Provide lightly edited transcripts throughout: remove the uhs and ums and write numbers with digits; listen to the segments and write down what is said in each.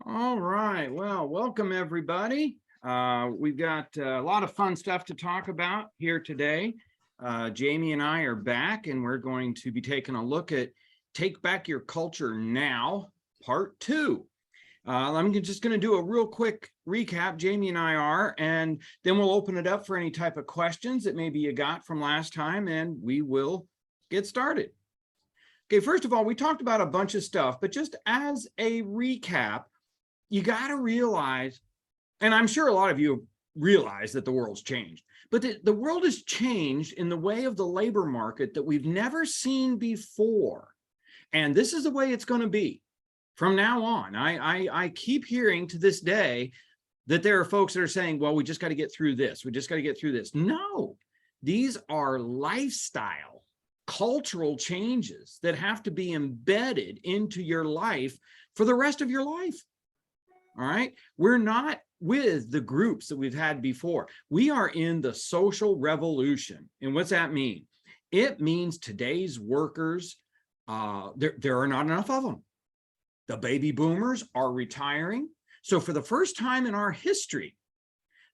All right. Well, welcome everybody. We've got a lot of fun stuff to talk about here today. Jamie and I are back, and we're going to be taking a look at Take Back Your Culture Now, Part 2. I'm just going to do a real quick recap. Jamie and I are, and then we'll open it up for any type of questions that maybe you got from last time, and we will get started. Okay, first of all, we talked about a bunch of stuff, but just as a recap, you got to realize, and I'm sure a lot of you realize that the world's changed, but the world has changed in the way of the labor market that we've never seen before. And this is the way it's going to be from now on. I keep hearing to this day that there are folks that are saying, well, we just got to get through this. We just got to get through this. No, these are lifestyle, cultural changes that have to be embedded into your life for the rest of your life. All right. We're not with the groups that we've had before. We are in the social revolution. And what's that mean? It means today's workers, there are not enough of them. The baby boomers are retiring. So for the first time in our history,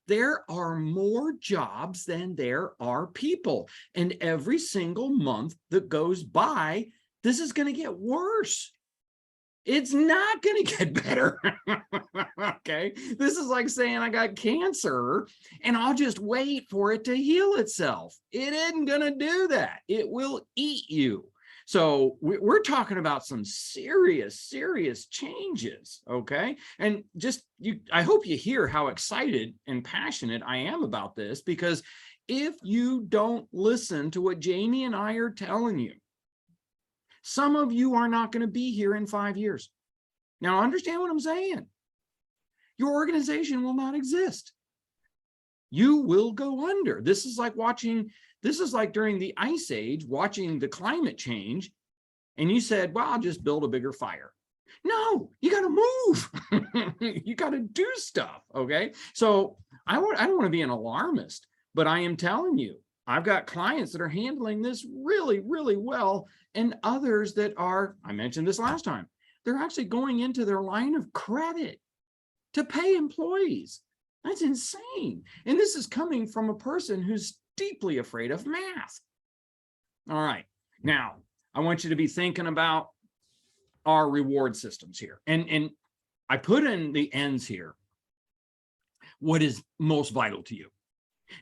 there are more jobs than there are people. And every single month that goes by, this is going to get worse. It's not going to get better. Okay. This is like saying I got cancer and I'll just wait for it to heal itself. It isn't going to do that. It will eat you. So we're talking about some serious changes. Okay. And just I hope you hear how excited and passionate I am about this, because if you don't listen to what Jamie and I are telling you, some of you are not going to be here in 5 years. Now, understand what I'm saying. Your organization will not exist. You will go under. This is like during the Ice Age, watching the climate change, and you said, well, I'll just build a bigger fire. No, you got to move. You got to do stuff, okay? So I don't want to be an alarmist, but I am telling you, I've got clients that are handling this really well, and others that are, I mentioned this last time, they're actually going into their line of credit to pay employees. That's insane. And this is coming from a person who's deeply afraid of math. All right. Now, I want you to be thinking about our reward systems here. And I put in the ends here. What is most vital to you?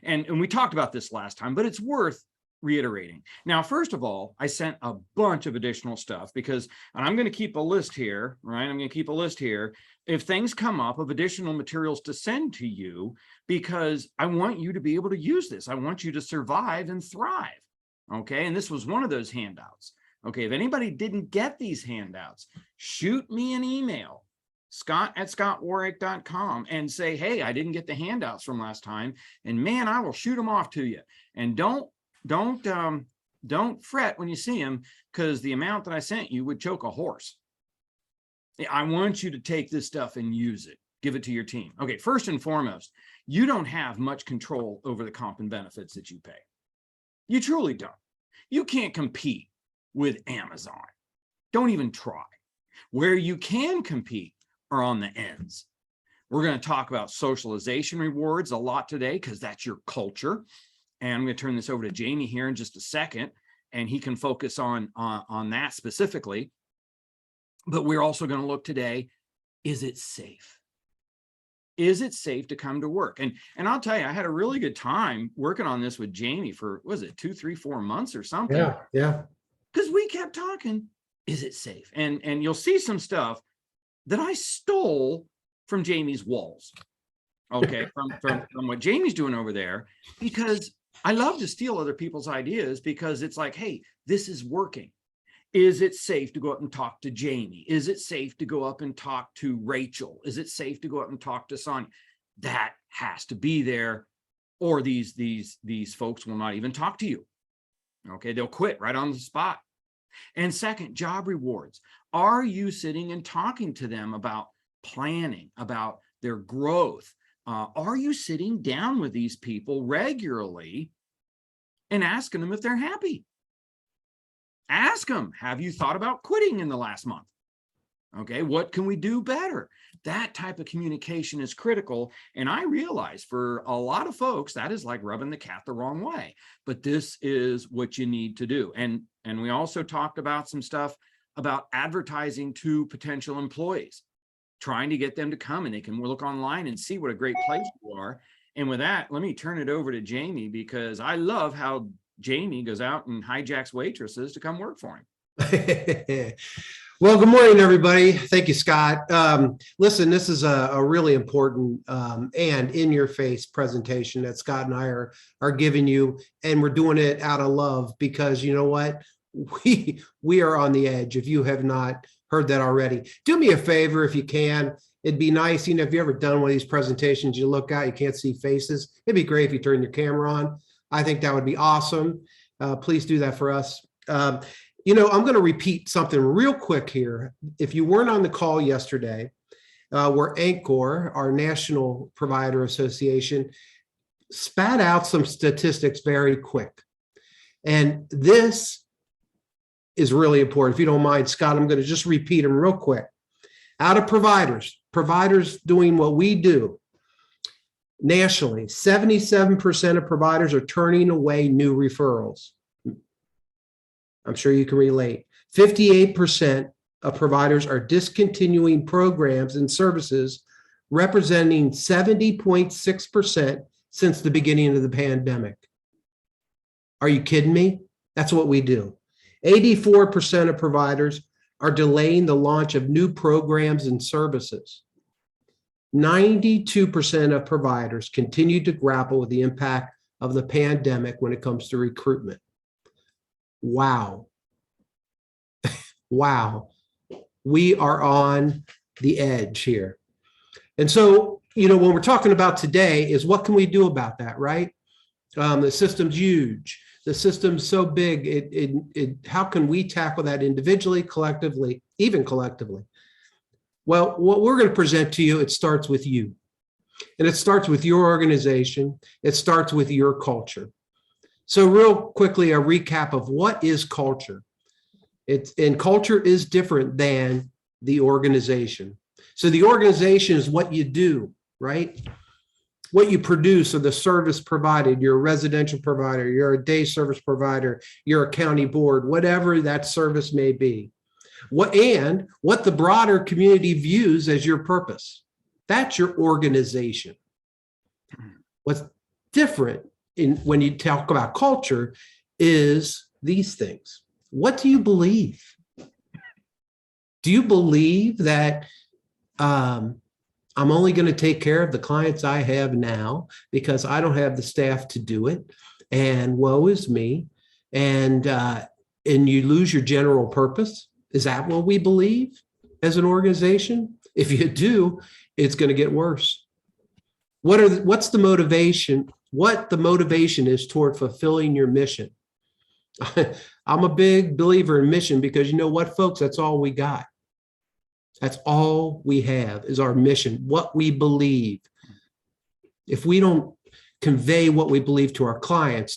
And we talked about this last time, but it's worth reiterating. Now, first of all, I sent a bunch of additional stuff because, and I'm going to keep a list here, right? I'm going to keep a list here if things come up of additional materials to send to you, because I want you to be able to use this. I want you to survive and thrive. Okay. And this was one of those handouts. Okay. If anybody didn't get these handouts, shoot me an email, scott@scottwarwick.com, and say, hey, I didn't get the handouts from last time. And man, I will shoot them off to you. And don't fret when you see them, because the amount that I sent you would choke a horse. I want you to take this stuff and use it. Give it to your team. Okay, first and foremost, you don't have much control over the comp and benefits that you pay. You truly don't. You can't compete with Amazon. Don't even try. Where you can compete are on the ends. We're going to talk about socialization rewards a lot today, because that's your culture. And I'm going to turn this over to Jamie here in just a second, and he can focus on that specifically. But we're also going to look today, is it safe? Is it safe to come to work? And I'll tell you, I had a really good time working on this with Jamie for, was it 2, 3, 4 months or something? Yeah. Because we kept talking, is it safe? And you'll see some stuff that I stole from Jamie's walls. Okay, from what Jamie's doing over there, because I love to steal other people's ideas, because it's like, hey, this is working. Is it safe to go up and talk to Jamie? Is it safe to go up and talk to Rachel? Is it safe to go up and talk to Sonia? That has to be there, or these folks will not even talk to you. Okay, they'll quit right on the spot. And second, job rewards. Are you sitting and talking to them about planning, about their growth? Are you sitting down with these people regularly and asking them if they're happy? Ask them, have you thought about quitting in the last month? Okay, what can we do better? That type of communication is critical. And I realize for a lot of folks, that is like rubbing the cat the wrong way. But this is what you need to do. And we also talked about some stuff about advertising to potential employees, trying to get them to come, and they can look online and see what a great place you are. And with that, let me turn it over to Jamie, because I love how Jamie goes out and hijacks waitresses to come work for him. Well, good morning, everybody. Thank you, Scott. Listen, this is a really important and in-your-face presentation that Scott and I are giving you, and we're doing it out of love because you know what? We are on the edge. If you have not heard that already, do me a favor if you can. It'd be nice, if you ever done one of these presentations, you look out, you can't see faces. It'd be great if you turn your camera on. I think that would be awesome. Please do that for us. I'm going to repeat something real quick here. If you weren't on the call yesterday, where ANCOR, our National Provider Association, spat out some statistics very quick. And this is really important. If you don't mind, Scott, I'm going to just repeat them real quick. Out of providers doing what we do nationally, 77% of providers are turning away new referrals. I'm sure you can relate. 58% of providers are discontinuing programs and services, representing 70.6% since the beginning of the pandemic. Are you kidding me? That's what we do. 84% of providers are delaying the launch of new programs and services. 92% of providers continue to grapple with the impact of the pandemic when it comes to recruitment. Wow. Wow. We are on the edge here. And so, when we're talking about today is what can we do about that, right? The system's huge. The system's so big. How can we tackle that individually, collectively, even collectively? Well, what we're going to present to you, it starts with you. And it starts with your organization. It starts with your culture. So real quickly, a recap of what is culture. And culture is different than the organization. So the organization is what you do, right? What you produce or the service provided. You're a residential provider, you're a day service provider, you're a county board, whatever that service may be. What the broader community views as your purpose. That's your organization. What's different when you talk about culture is these things. What do you believe? Do you believe that I'm only going to take care of the clients I have now because I don't have the staff to do it, and woe is me, and you lose your general purpose? Is that what we believe as an organization? If you do, it's going to get worse. What's the motivation? What the motivation is toward fulfilling your mission. I'm a big believer in mission because you know what, folks, that's all we got. That's all we have is our mission, what we believe. If we don't convey what we believe to our clients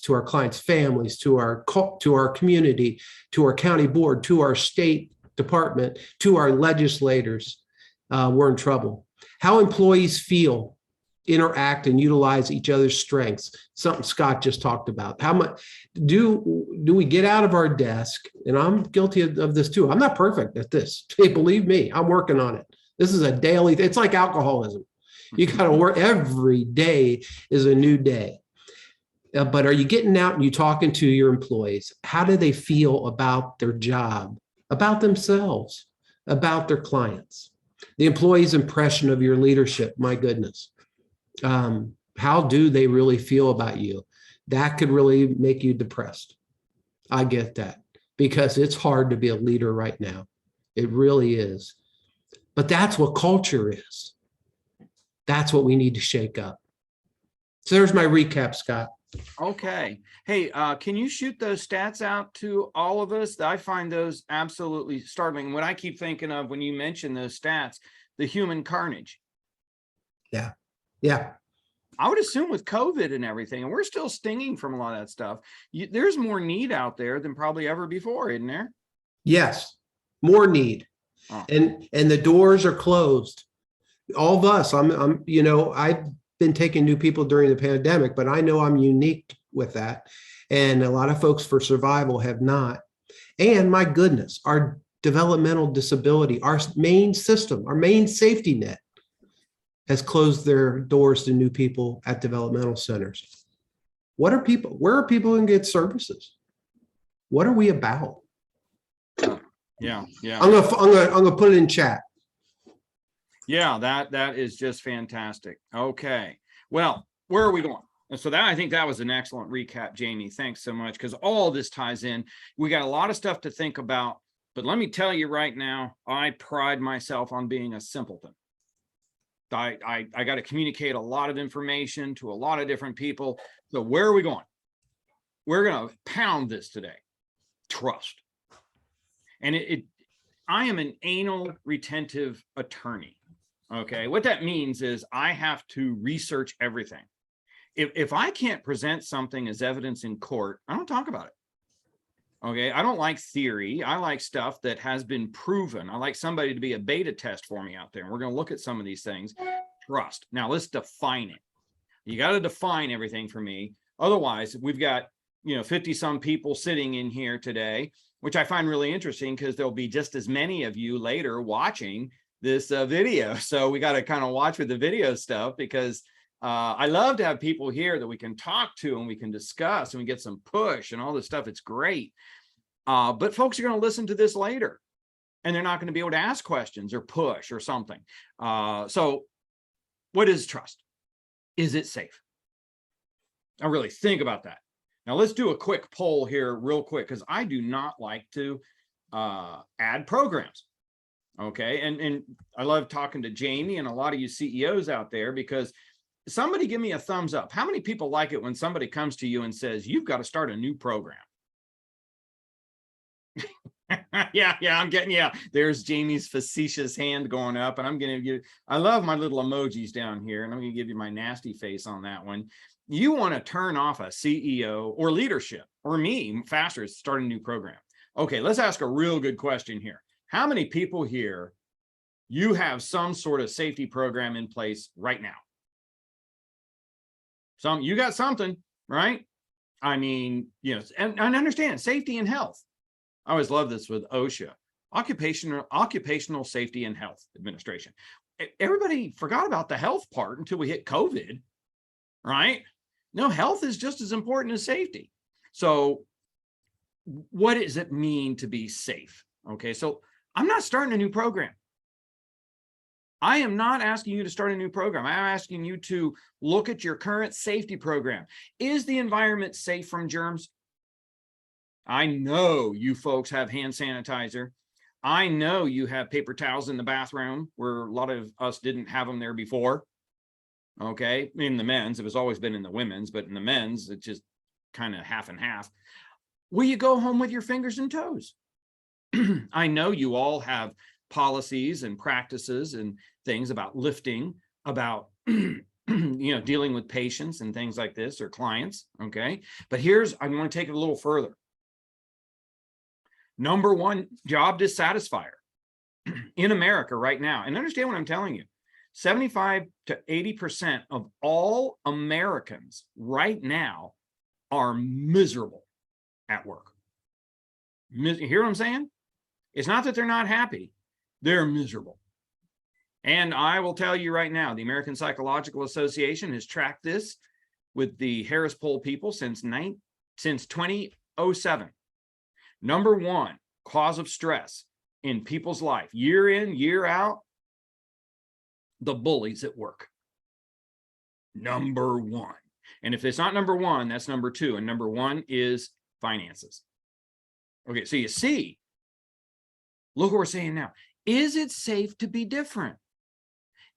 families, to our community, to our county board, to our state department, to our legislators, we're in trouble. How employees feel, interact, and utilize each other's strengths, something Scott just talked about. How much do we get out of our desk? And I'm guilty of this too. I'm not perfect at this. Hey, believe me, I'm working on it. This is a daily, it's like alcoholism. You got to work. Every day is a new day. But are you getting out and you talking to your employees? How do they feel about their job, about themselves, about their clients? The employee's impression of your leadership, my goodness. How do they really feel about you? That could really make you depressed. I get that because it's hard to be a leader right now. It really is. But that's what culture is. That's what we need to shake up. So there's my recap, Scott. Okay. Hey, can you shoot those stats out to all of us? I find those absolutely startling. What I keep thinking of when you mention those stats, the human carnage. Yeah. Yeah. I would assume with COVID and everything, and we're still stinging from a lot of that stuff, there's more need out there than probably ever before, isn't there? Yes, more need. Oh, and the doors are closed. All of us, I've been taking new people during the pandemic, but I know I'm unique with that. And a lot of folks for survival have not. And my goodness, our developmental disability, our main system, our main safety net has closed their doors to new people at developmental centers. Where are people going to get services? What are we about? yeah. I'm gonna put it in chat. Yeah, that is just fantastic. Okay. Well, where are we going? And so I think that was an excellent recap, Jamie. Thanks so much, because all this ties in. We got a lot of stuff to think about, but let me tell you right now, I pride myself on being a simpleton. I got to communicate a lot of information to a lot of different people. So where are we going? We're going to pound this today. Trust. And I am an anal retentive attorney. Okay. What that means is I have to research everything. If I can't present something as evidence in court, I don't talk about it. Okay. I don't like theory. I like stuff that has been proven. I like somebody to be a beta test for me out there. And we're going to look at some of these things. Trust. Now let's define it. You got to define everything for me. Otherwise, we've got, 50 some people sitting in here today, which I find really interesting because there'll be just as many of you later watching this video. So we got to kind of watch with the video stuff, because I love to have people here that we can talk to and we can discuss and we get some push and all this stuff. It's great. But folks are going to listen to this later and they're not going to be able to ask questions or push or something. So what is trust? Is it safe? I really think about that. Now let's do a quick poll here real quick, because I do not like to add programs. Okay. And I love talking to Jamie and a lot of you CEOs out there, because somebody give me a thumbs up. How many people like it when somebody comes to you and says, you've got to start a new program? yeah, I'm getting, there's Jamie's facetious hand going up, and I'm going to give, I love my little emojis down here, and I'm going to give you my nasty face on that one. You want to turn off a CEO or leadership or me faster, start a new program. Okay, let's ask a real good question here. How many people here, you have some sort of safety program in place right now? You got something, right? I mean, and understand safety and health. I always love this with OSHA, Occupational Safety and Health Administration. Everybody forgot about the health part until we hit COVID, right? No, health is just as important as safety. So what does it mean to be safe? Okay, so I'm not starting a new program. I am not asking you to start a new program. I'm asking you to look at your current safety program. Is the environment safe from germs? I know you folks have hand sanitizer. I know you have paper towels in the bathroom, where a lot of us didn't have them there before. Okay, in the men's, it was always been in the women's, but in the men's, it's just kind of half and half. Will you go home with your fingers and toes? I know you all have policies and practices and things about lifting, about dealing with patients and things like this, or clients. Okay, but I want to take it a little further. Number one job dissatisfier in America right now, and understand what I'm telling you, 75 to 80% of all Americans right now are miserable at work. You hear what I'm saying? It's not that they're not happy, they're miserable. And I will tell you right now, the American Psychological Association has tracked this with the Harris Poll people since 2007. Number one cause of stress in people's life, year in, year out, the bullies at work. Number one. And if it's not number one, that's number two. And number one is finances. Okay, so you see, look what we're saying now. Is it safe to be different?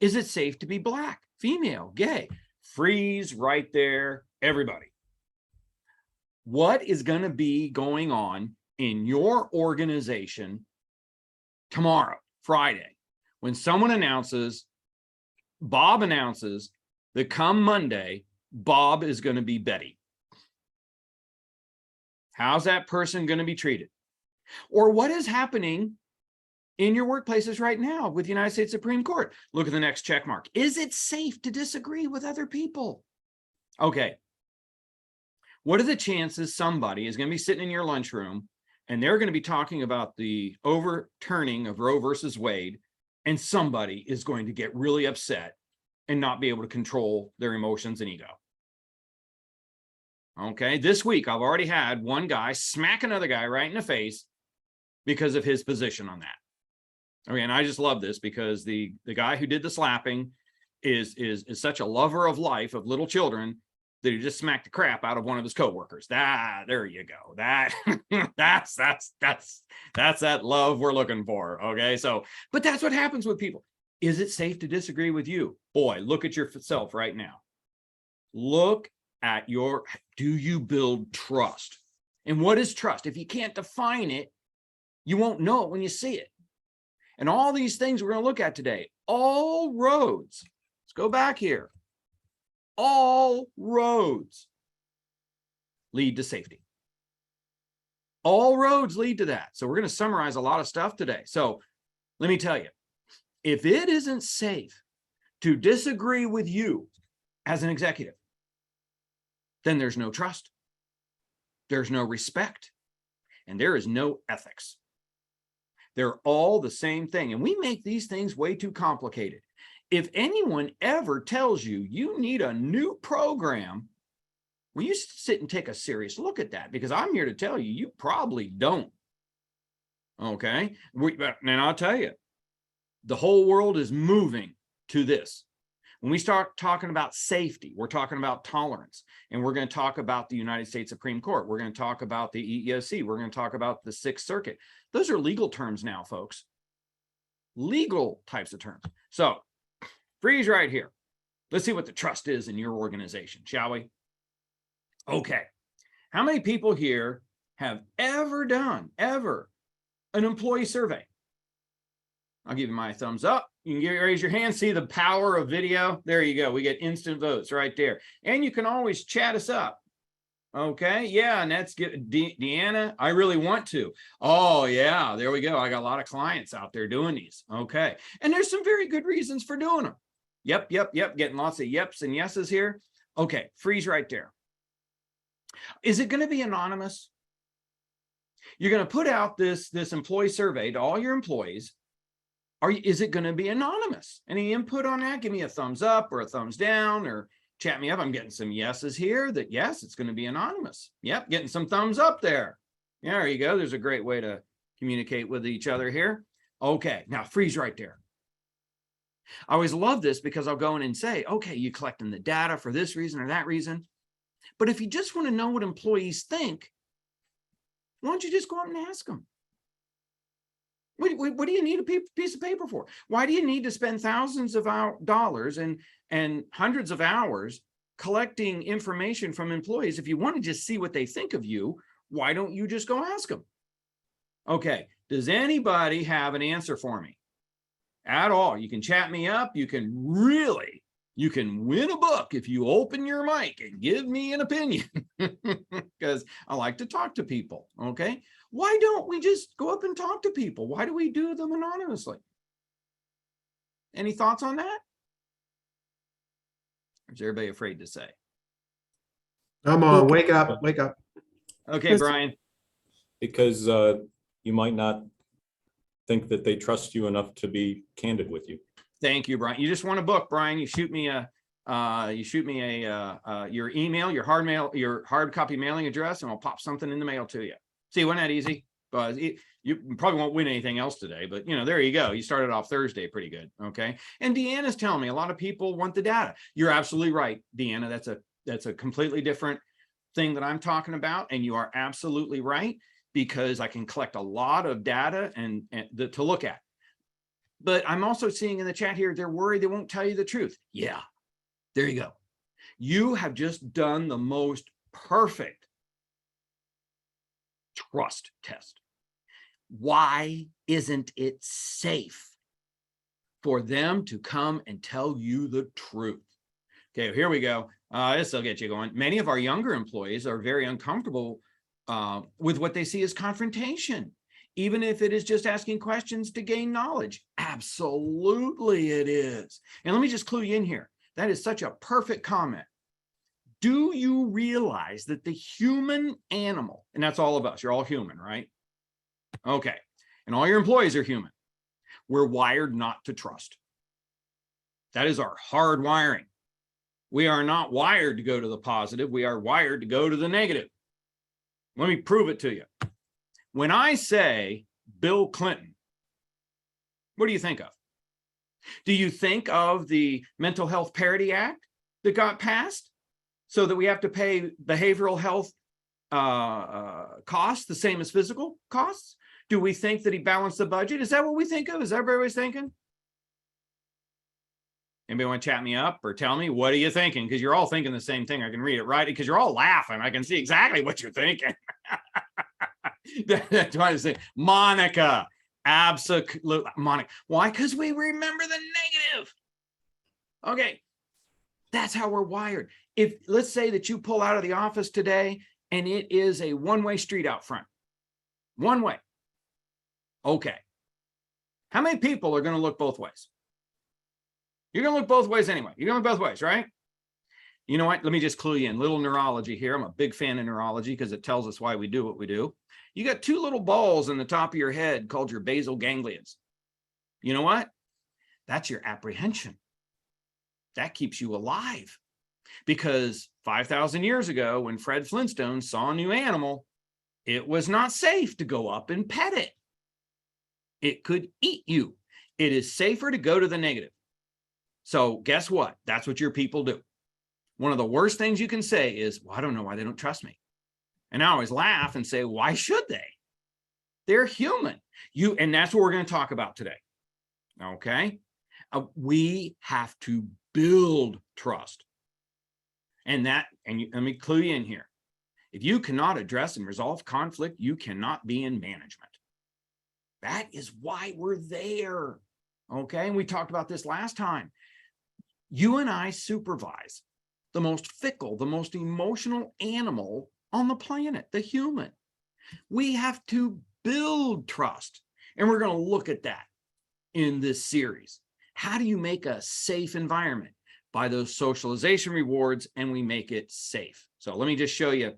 Is it safe to be black, female, gay? Freeze right there, everybody. What is going to be going on in your organization tomorrow, Friday, when someone Bob announces that come Monday, Bob is going to be Betty? How's that person going to be treated? Or what is happening in your workplaces right now with the United States Supreme Court. Look at the next check mark. Is it safe to disagree with other people? Okay. What are the chances somebody is going to be sitting in your lunchroom and they're going to be talking about the overturning of Roe versus Wade, and somebody is going to get really upset and not be able to control their emotions and ego? Okay, this week I've already had one guy smack another guy right in the face because of his position on that. Okay, and I just love this because the guy who did the slapping is such a lover of life, of little children, that he just smacked the crap out of one of his coworkers. There you go. That's that love we're looking for. Okay, so, but that's what happens with people. Is it safe to disagree with you? Boy, look at yourself right now. Look at do you build trust? And what is trust? If you can't define it, you won't know it when you see it. And all these things we're going to look at today, all roads, let's go back here. All roads lead to safety. All roads lead to that. So we're going to summarize a lot of stuff today. So let me tell you, if it isn't safe to disagree with you as an executive, then there's no trust. There's no respect. And there is no ethics. They're all the same thing. And we make these things way too complicated. If anyone ever tells you you need a new program, well, you sit and take a serious look at that, because I'm here to tell you, you probably don't. Okay. And I'll tell you, the whole world is moving to this. When we start talking about safety, we're talking about tolerance, and we're going to talk about the United States Supreme Court. We're going to talk about the EEOC. We're going to talk about the Sixth Circuit. Those are legal terms now, folks. Legal types of terms. So freeze right here. Let's see what the trust is in your organization, shall we? Okay. How many people here have ever done an employee survey? I'll give you my thumbs up. You can raise your hand, see the power of video. There you go. We get instant votes right there. And you can always chat us up. Okay. Yeah. And that's good. Deanna, I really want to. Oh, yeah. There we go. I got a lot of clients out there doing these. Okay. And there's some very good reasons for doing them. Yep. Getting lots of yeps and yeses here. Okay. Freeze right there. Is it going to be anonymous? You're going to put out this employee survey to all your employees. Is it going to be anonymous? Any input on that? Give me a thumbs up or a thumbs down, or chat me up. I'm getting some yeses here that yes, it's going to be anonymous. Yep, getting some thumbs up there. Yeah, there you go. There's a great way to communicate with each other here. Okay, now freeze right there. I always love this because I'll go in and say, okay, you're collecting the data for this reason or that reason. But if you just want to know what employees think, why don't you just go out and ask them? What do you need a piece of paper for? Why do you need to spend thousands of dollars and hundreds of hours collecting information from employees? If you want to just see what they think of you, why don't you just go ask them? Okay, does anybody have an answer for me at all? You can chat me up. You can win a book if you open your mic and give me an opinion, because I like to talk to people. Okay. Why don't we just go up and talk to people? Why do we do them anonymously? Any thoughts on that? Or is everybody afraid to say? Come on, wake up. Okay, Brian. Because you might not think that they trust you enough to be candid with you. Thank you, Brian. You just want a book, Brian. You shoot me your email, your hard copy mailing address, and I'll pop something in the mail to you. See, wasn't that easy? But you probably won't win anything else today, but there you go. You started off Thursday pretty good. Okay. And Deanna's telling me a lot of people want the data. You're absolutely right, Deanna. That's a completely different thing that I'm talking about. And you are absolutely right, because I can collect a lot of data to look at. But I'm also seeing in the chat here, they're worried they won't tell you the truth. Yeah, there you go. You have just done the most perfect trust test. Why isn't it safe for them to come and tell you the truth? Okay, here we go. This will get you going. Many of our younger employees are very uncomfortable with what they see as confrontation. even if it is just asking questions to gain knowledge? Absolutely it is. And let me just clue you in here. That is such a perfect comment. Do you realize that the human animal, and that's all of us, you're all human, right? Okay. And all your employees are human. We're wired not to trust. That is our hard wiring. We are not wired to go to the positive. We are wired to go to the negative. Let me prove it to you. When I say Bill Clinton, what do you think of? Do you think of the Mental Health Parity Act that got passed so that we have to pay behavioral health costs the same as physical costs? Do we think that he balanced the budget? Is that what we think of? Is that what everybody's thinking? Anybody want to chat me up or tell me, what are you thinking? Because you're all thinking the same thing. I can read it, right? Because you're all laughing. I can see exactly what you're thinking. That's why I say, Monica, absolutely. Monica. Why? Because we remember the negative. Okay. That's how we're wired. If let's say that you pull out of the office today and it is a one-way street out front. One way. Okay. How many people are going to look both ways? You're going to look both ways anyway. You're going to look both ways, right? You know what? Let me just clue you in. Little neurology here. I'm a big fan of neurology because it tells us why we do what we do. You got two little balls in the top of your head called your basal ganglions. You know what? That's your apprehension. That keeps you alive. Because 5,000 years ago, when Fred Flintstone saw a new animal, it was not safe to go up and pet it. It could eat you. It is safer to go to the negative. So guess what? That's what your people do. One of the worst things you can say is, well, I don't know why they don't trust me. And I always laugh and say, why should they? They're human. And that's what we're going to talk about today. Okay. We have to build trust. And let me clue you in here. If you cannot address and resolve conflict, you cannot be in management. That is why we're there. Okay. And we talked about this last time. You and I supervise the most fickle, the most emotional animal on the planet, the human. We have to build trust. And we're going to look at that in this series. How do you make a safe environment? By those socialization rewards, and we make it safe. So let me just show you,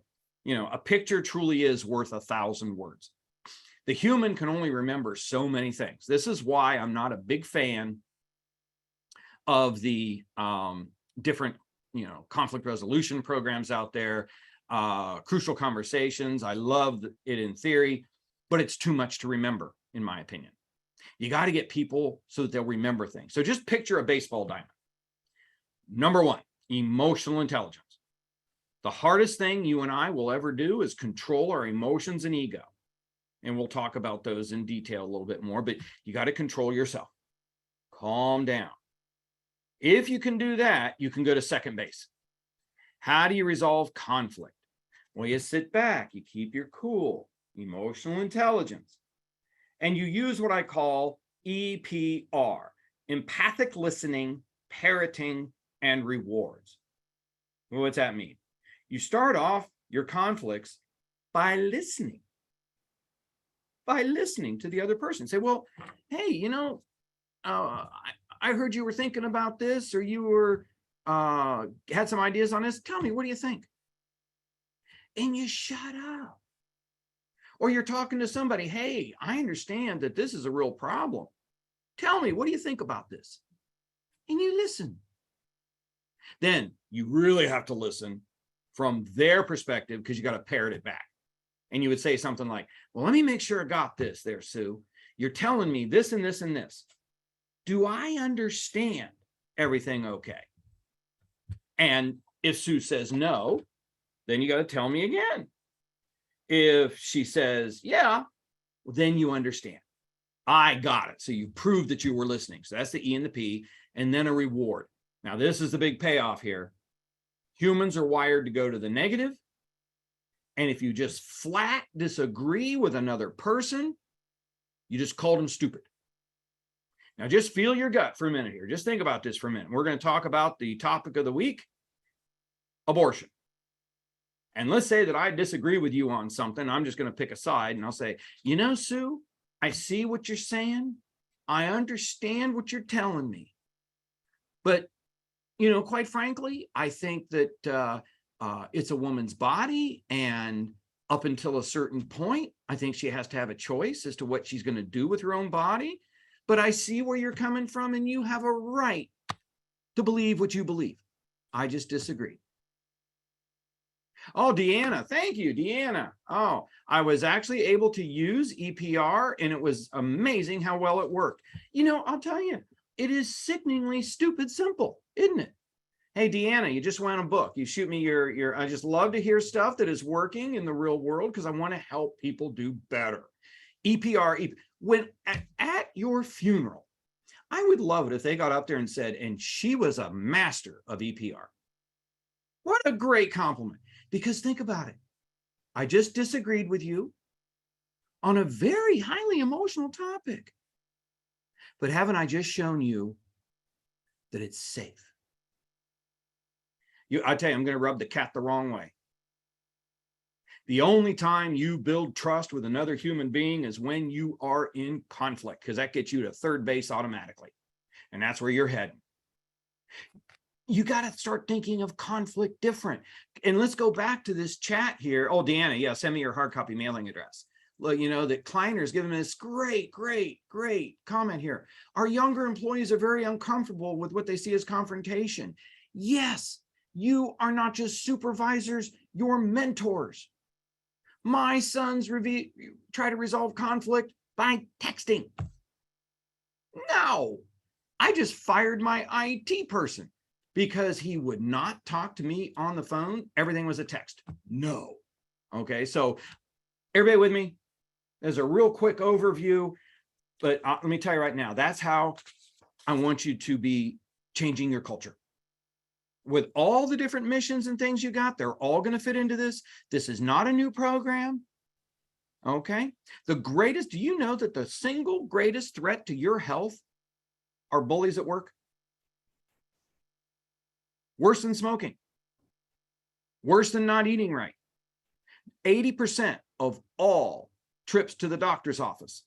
a picture truly is worth 1,000 words. The human can only remember so many things. This is why I'm not a big fan of the different, conflict resolution programs out there, crucial conversations. I love it in theory, but it's too much to remember, in my opinion. You got to get people so that they'll remember things. So just picture a baseball diamond. Number one, emotional intelligence. The hardest thing you and I will ever do is control our emotions and ego. And we'll talk about those in detail a little bit more, but you got to control yourself. Calm down. If you can do that, you can go to second base. How do you resolve conflict? Well, you sit back, you keep your cool, emotional intelligence, and you use what I call EPR, empathic listening, parroting, and rewards. Well, what's that mean? You start off your conflicts by listening to the other person. Say, well, hey, I heard you were thinking about this, or you were had some ideas on this. Tell me, what do you think? And you shut up. Or you're talking to somebody, hey, I understand that this is a real problem. Tell me, what do you think about this? And you listen. Then you really have to listen from their perspective, because you got to parrot it back. And you would say something like, well, let me make sure I got this there, Sue. You're telling me this and this and this. Do I understand everything okay? And if Sue says no, then you got to tell me again. If she says, yeah, then you understand. I got it. So you proved that you were listening. So that's the E and the P, and then a reward. Now, this is the big payoff here. Humans are wired to go to the negative. And if you just flat disagree with another person, you just called them stupid. Now, just feel your gut for a minute here. Just think about this for a minute. We're going to talk about the topic of the week, abortion. And let's say that I disagree with you on something. I'm just going to pick a side and I'll say, Sue, I see what you're saying. I understand what you're telling me. But, quite frankly, I think that it's a woman's body. And up until a certain point, I think she has to have a choice as to what she's going to do with her own body. But I see where you're coming from, and you have a right to believe what you believe. I just disagree. Oh, Deanna, thank you, Deanna. Oh, I was actually able to use EPR, and it was amazing how well it worked. I'll tell you, it is sickeningly stupid simple, isn't it? Hey, Deanna, you just want a book. You shoot me your, I just love to hear stuff that is working in the real world because I want to help people do better. EPR, when at your funeral, I would love it if they got up there and said, and she was a master of EPR. What a great compliment. Because think about it. I just disagreed with you on a very highly emotional topic. But haven't I just shown you that it's safe? I tell you, I'm going to rub the cat the wrong way. The only time you build trust with another human being is when you are in conflict, because that gets you to third base automatically. And that's where you're heading. You got to start thinking of conflict different. And let's go back to this chat here. Oh, Deanna, yeah, send me your hard copy mailing address. Look, that Kleiner's given me this great comment here. Our younger employees are very uncomfortable with what they see as confrontation. Yes, you are not just supervisors, you're mentors. My sons try to resolve conflict by texting. No, I just fired my IT person because he would not talk to me on the phone. Everything was a text. No. Okay, so everybody with me? There's a real quick overview, but let me tell you right now, that's how I want you to be changing your culture. With all the different missions and things you got, they're all going to fit into this. This is not a new program. Okay. Do you know that the single greatest threat to your health are bullies at work? Worse than smoking. Worse than not eating right. 80% of all trips to the doctor's office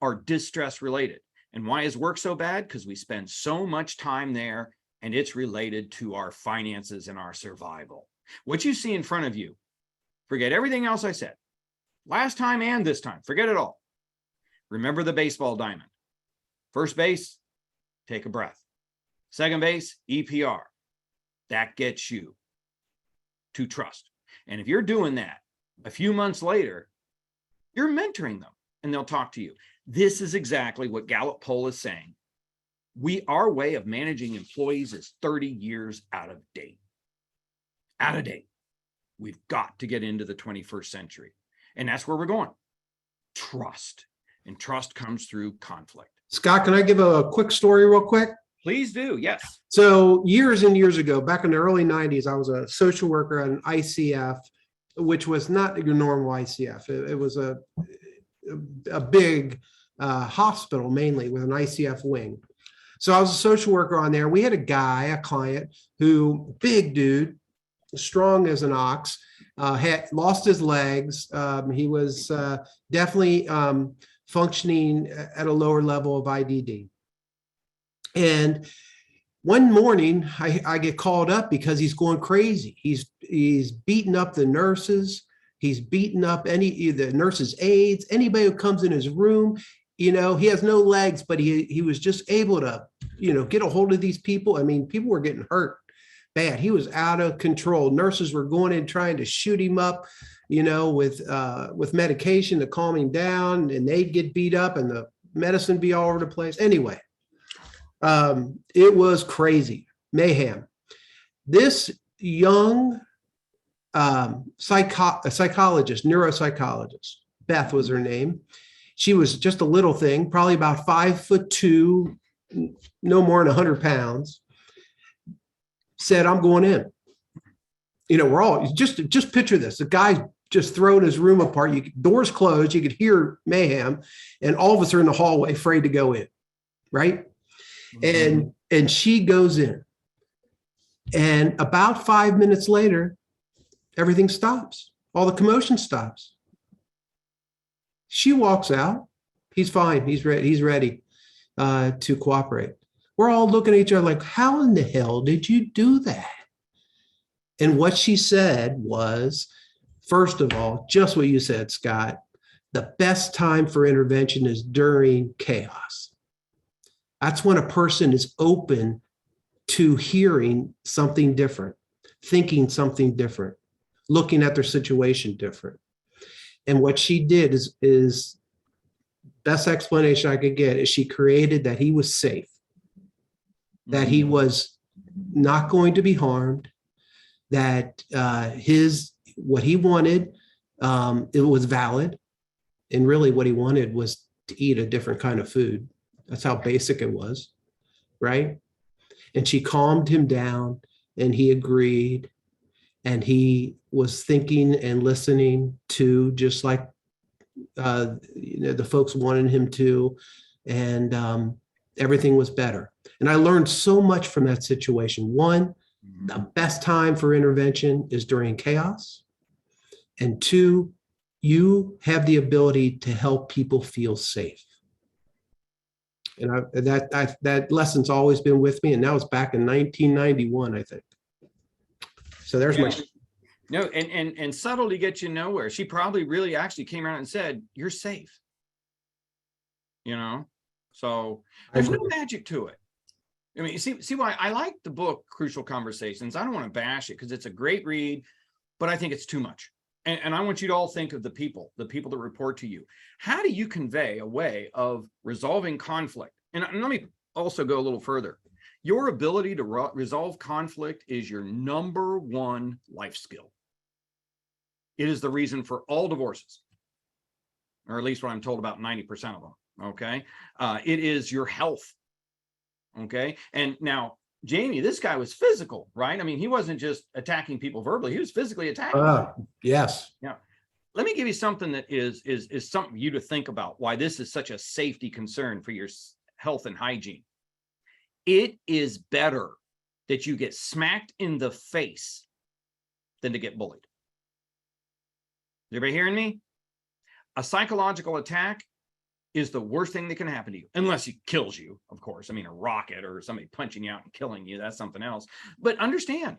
are distress related. And why is work so bad? Because we spend so much time there, and it's related to our finances and our survival. What you see in front of you, forget everything else I said. Last time and this time, forget it all. Remember the baseball diamond. First base, take a breath. Second base, EPR. That gets you to trust. And if you're doing that, a few months later, you're mentoring them and they'll talk to you. This is exactly what Gallup poll is saying. Our way of managing employees is 30 years out of date. Out of date. We've got to get into the 21st century. And that's where we're going. Trust. And trust comes through conflict. Scott, can I give a quick story real quick? Please do, yes. So years and years ago, back in the early 90s, I was a social worker at an ICF, which was not your normal ICF. It was a big hospital, mainly with an ICF wing. So I was a social worker on there. We had a client who, big dude, strong as an ox, had lost his legs. He was definitely functioning at a lower level of IDD. And one morning I get called up because he's going crazy. He's beating up the nurses. He's beating up the nurses' aides, anybody who comes in his room. He has no legs, but he was just able to, get a hold of these people. I mean, people were getting hurt bad. He was out of control. Nurses were going in trying to shoot him up, with medication to calm him down, and they'd get beat up and the medicine be all over the place. Anyway, it was crazy, mayhem. This young psychologist, neuropsychologist, Beth was her name. She was just a little thing, probably about 5'2", no more than 100 pounds. Said, "I'm going in." We're all just picture this: the guy's just throwing his room apart. Doors closed, you could hear mayhem, and all of us are in the hallway, afraid to go in, right? Mm-hmm. And she goes in, and about 5 minutes later, everything stops. All the commotion stops. She walks out. He's fine. He's ready. He's ready to cooperate. We're all looking at each other like, how in the hell did you do that? And what she said was, first of all, just what you said, Scott, the best time for intervention is during chaos. That's when a person is open to hearing something different, thinking something different, looking at their situation different. And what she did is best explanation I could get is she created that he was safe, that he was not going to be harmed, that what he wanted, it was valid. And really what he wanted was to eat a different kind of food. That's how basic it was, right? And she calmed him down and he agreed. And he was thinking and listening to just like the folks wanted him to. And everything was better. And I learned so much from that situation. One, the best time for intervention is during chaos. And two, you have the ability to help people feel safe. And that lesson's always been with me. And that was back in 1991, I think. So there's my. No, and subtlety gets you nowhere. She probably really actually came around and said, you're safe. So there's no magic to it. I mean, you see why I like the book, Crucial Conversations. I don't want to bash it because it's a great read, but I think it's too much. And I want you to all think of the people that report to you. How do you convey a way of resolving conflict? And let me also go a little further. Your ability to resolve conflict is your number one life skill. It is the reason for all divorces, or at least what I'm told about 90% of them. Okay. It is your health. Okay. And now, Jamie, this guy was physical, right? I mean, he wasn't just attacking people verbally. He was physically attacking people. Yes. Yeah. Let me give you something that is something for you to think about, why this is such a safety concern for your health and hygiene. It is better that you get smacked in the face than to get bullied. Is everybody hearing me? A psychological attack is the worst thing that can happen to you, unless it kills you, of course. I mean, a rocket or somebody punching you out and killing you, that's something else. But understand,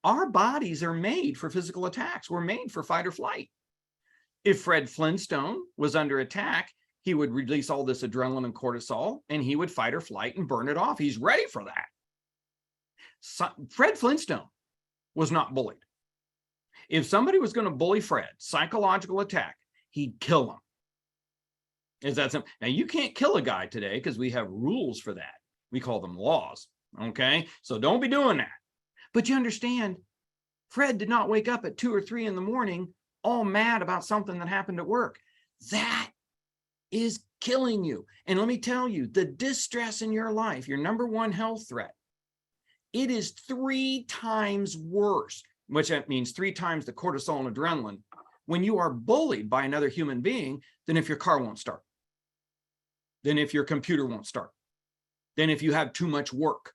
our bodies are made for physical attacks. We're made for fight or flight. If Fred Flintstone was under attack, he would release all this adrenaline and cortisol, and he would fight or flight and burn it off. He's ready for that. So, Fred Flintstone was not bullied. If somebody was going to bully Fred, psychological attack, he'd kill him. Is that something? Now, you can't kill a guy today because we have rules for that. We call them laws. Okay. So don't be doing that. But you understand, Fred did not wake up at 2 or 3 in the morning all mad about something that happened at work. That is killing you. And let me tell you, the distress in your life, your number one health threat, it is 3 times worse, which that means 3 times the cortisol and adrenaline, when you are bullied by another human being than if your car won't start, than if your computer won't start, than if you have too much work.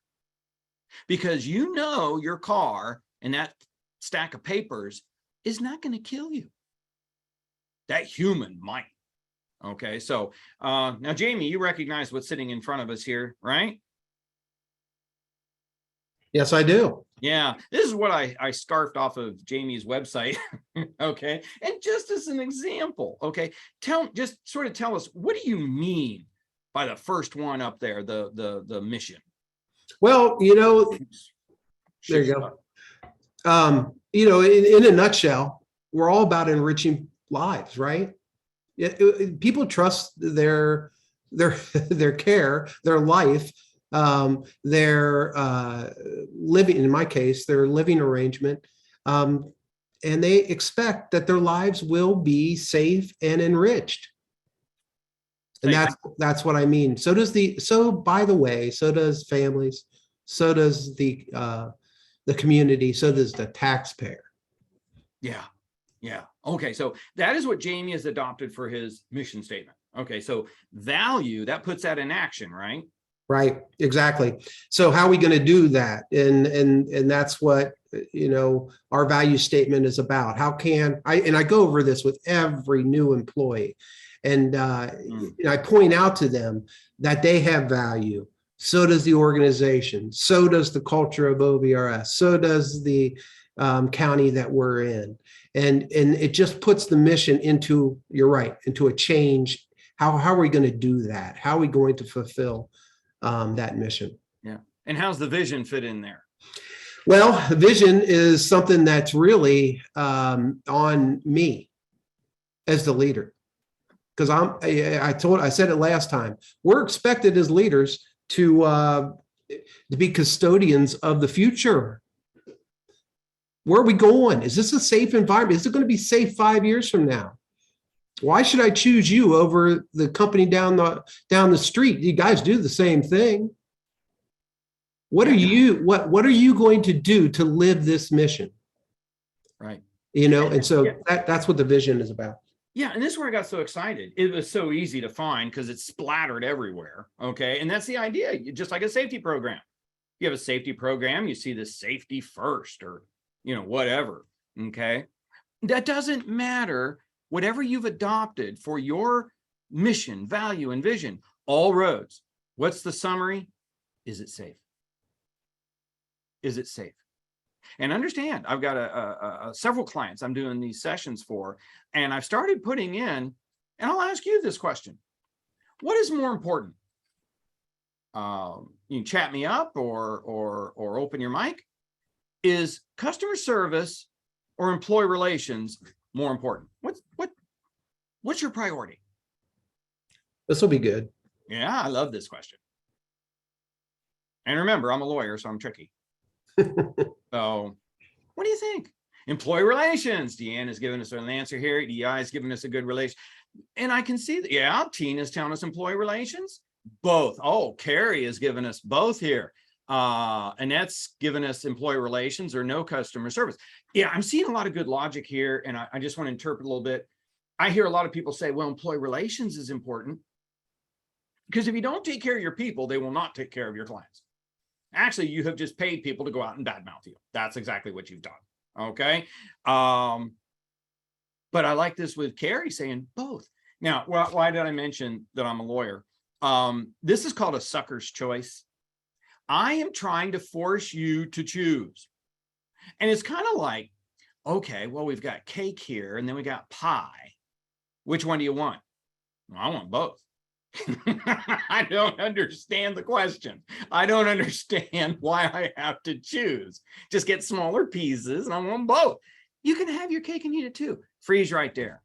Because your car and that stack of papers is not going to kill you. That human might. Okay, so now, Jamie, you recognize what's sitting in front of us here, right? Yes, I do. Yeah, this is what I scarfed off of Jamie's website. Okay, and just as an example, okay, just sort of tell us, what do you mean by the first one up there, the mission? Well, there you go. In a nutshell, we're all about enriching lives, right? People trust their care, their life, their living, in my case, their living arrangement, and they expect that their lives will be safe and enriched. And that's what I mean. By the way, so does families, so does the community, so does the taxpayer. Yeah. Yeah. Okay. So that is what Jamie has adopted for his mission statement. Okay. So value, that puts that in action, right? Right. Exactly. So how are we going to do that? And that's what, our value statement is about. How can I go over this with every new employee. And I point out to them that they have value. So does the organization. So does the culture of OVRS. So does the county that we're in. And it just puts the mission into, you're right, into a change. How are we going to do that? How are we going to fulfill that mission? Yeah. And how's the vision fit in there? Well, vision is something that's really on me as the leader. Because I said it last time, we're expected as leaders to be custodians of the future. Where are we going? Is this a safe environment? Is it going to be safe 5 years from now? Why should I choose you over the company down the street? You guys do the same thing. What are you going to do to live this mission? Right. And so that's what the vision is about. Yeah, and this is where I got so excited. It was so easy to find because it's splattered everywhere. Okay, and that's the idea. Just like a safety program. You have a safety program, you see the safety first, or whatever. Okay, that doesn't matter. Whatever you've adopted for your mission, value, and vision, all roads. What's the summary? Is it safe? Is it safe? And understand, I've got several clients I'm doing these sessions for, and I've started putting in, and I'll ask you this question. What is more important? You can chat me up or open your mic. Is customer service or employee relations more important? What's your priority? This will be good. Yeah, I love this question. And remember, I'm a lawyer, so I'm tricky. So what do you think? Employee relations. Deanne has given us an answer here. DI has given us a good relation. And I can see that, yeah, Tina's telling us employee relations. Both. Oh, Carrie has given us both here. Annette's given us employee relations or no customer service. Yeah, I'm seeing a lot of good logic here. And I just want to interpret a little bit. I hear a lot of people say, well, employee relations is important. Because if you don't take care of your people, they will not take care of your clients. Actually, you have just paid people to go out and badmouth you. That's exactly what you've done. Okay. But I like this with Carrie saying both. Now, why did I mention that I'm a lawyer? This is called a sucker's choice. I am trying to force you to choose. And it's kind of like, okay, well, we've got cake here and then we got pie. Which one do you want? Well, I want both. I don't understand the question. I don't understand why I have to choose. Just get smaller pieces and I want both. You can have your cake and eat it too. Freeze right there.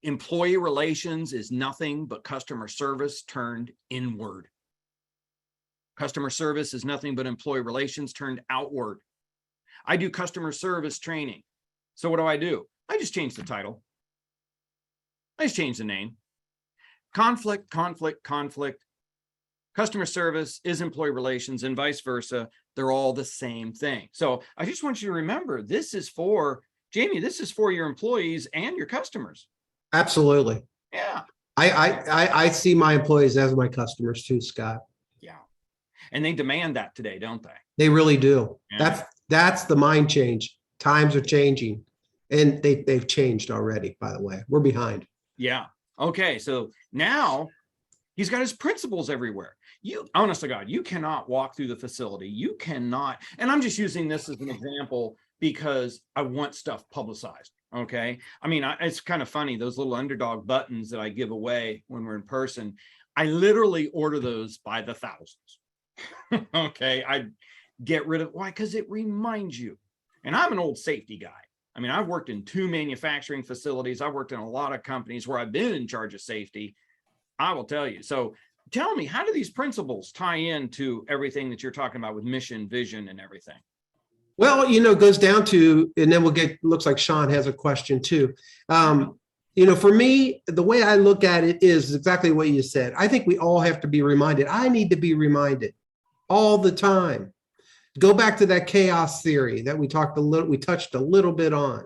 Employee relations is nothing but customer service turned inward. Customer service is nothing but employee relations turned outward. I do customer service training. So what do? I just change the title. I just change the name. Conflict. Customer service is employee relations and vice versa. They're all the same thing. So I just want you to remember, this is for, Jamie, this is for your employees and your customers. Absolutely. Yeah. I see my employees as my customers too, Scott. Yeah. And they demand that today, don't they? They really do. Yeah. That's the mind change. Times are changing. And they've changed already, by the way. We're behind. Yeah. Okay, so now he's got his principles everywhere. You, honest to God, you cannot walk through the facility. You cannot, and I'm just using this as an example because I want stuff publicized. Okay. I mean, it's kind of funny, those little underdog buttons that I give away when we're in person, I literally order those by the thousands. Okay. I get rid of, why? Because it reminds you. And I'm an old safety guy. I mean, I've worked in 2 manufacturing facilities. I've worked in a lot of companies where I've been in charge of safety. I will tell you. So tell me, how do these principles tie into everything that you're talking about with mission, vision, and everything? Well, it goes down to, and then looks like Sean has a question too. For me, the way I look at it is exactly what you said. I think we all have to be reminded. I need to be reminded all the time. Go back to that chaos theory that we touched a little bit on.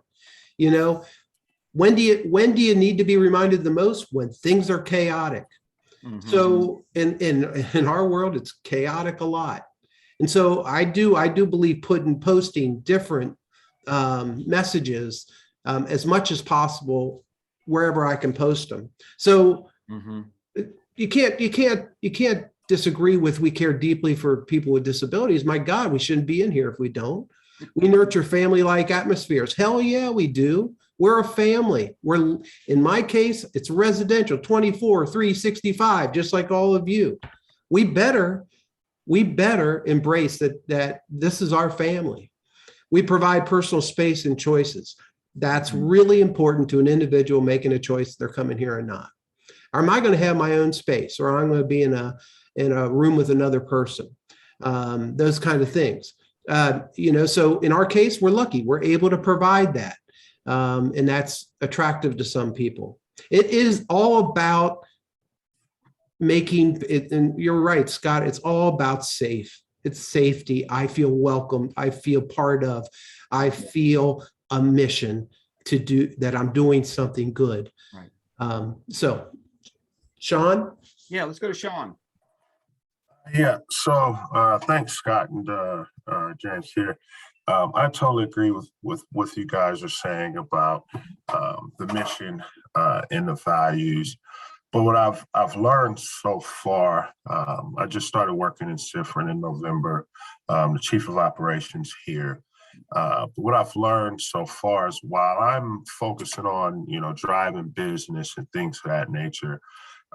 When do you need to be reminded the most? When things are chaotic. Mm-hmm. So in our world, it's chaotic a lot. And so I do believe posting different messages as much as possible wherever I can post them. So Mhm. you can't disagree with we care deeply for people with disabilities. My God, we shouldn't be in here if we don't. We nurture family-like atmospheres. Hell yeah, we do. We're a family. We're, in my case, it's residential, 24, 365, just like all of you. We better embrace that this is our family. We provide personal space and choices. That's really important to an individual making a choice they're coming here or not. Am I going to have my own space, or I'm going to be in a room with another person? Those kind of things. So in our case, we're lucky. We're able to provide that. And that's attractive to some people. It is all about making it, and you're right, Scott, it's all about safe. It's safety. I feel welcome. I feel part of. I feel a mission to do that. I'm doing something good. Right. So, Sean? Yeah, let's go to Sean. Yeah, so thanks, Scott and James here. I totally agree with what you guys are saying about the mission and the values. But what I've learned so far, I just started working in Sifrin in November, the chief of operations here. But what I've learned so far is while I'm focusing on, driving business and things of that nature,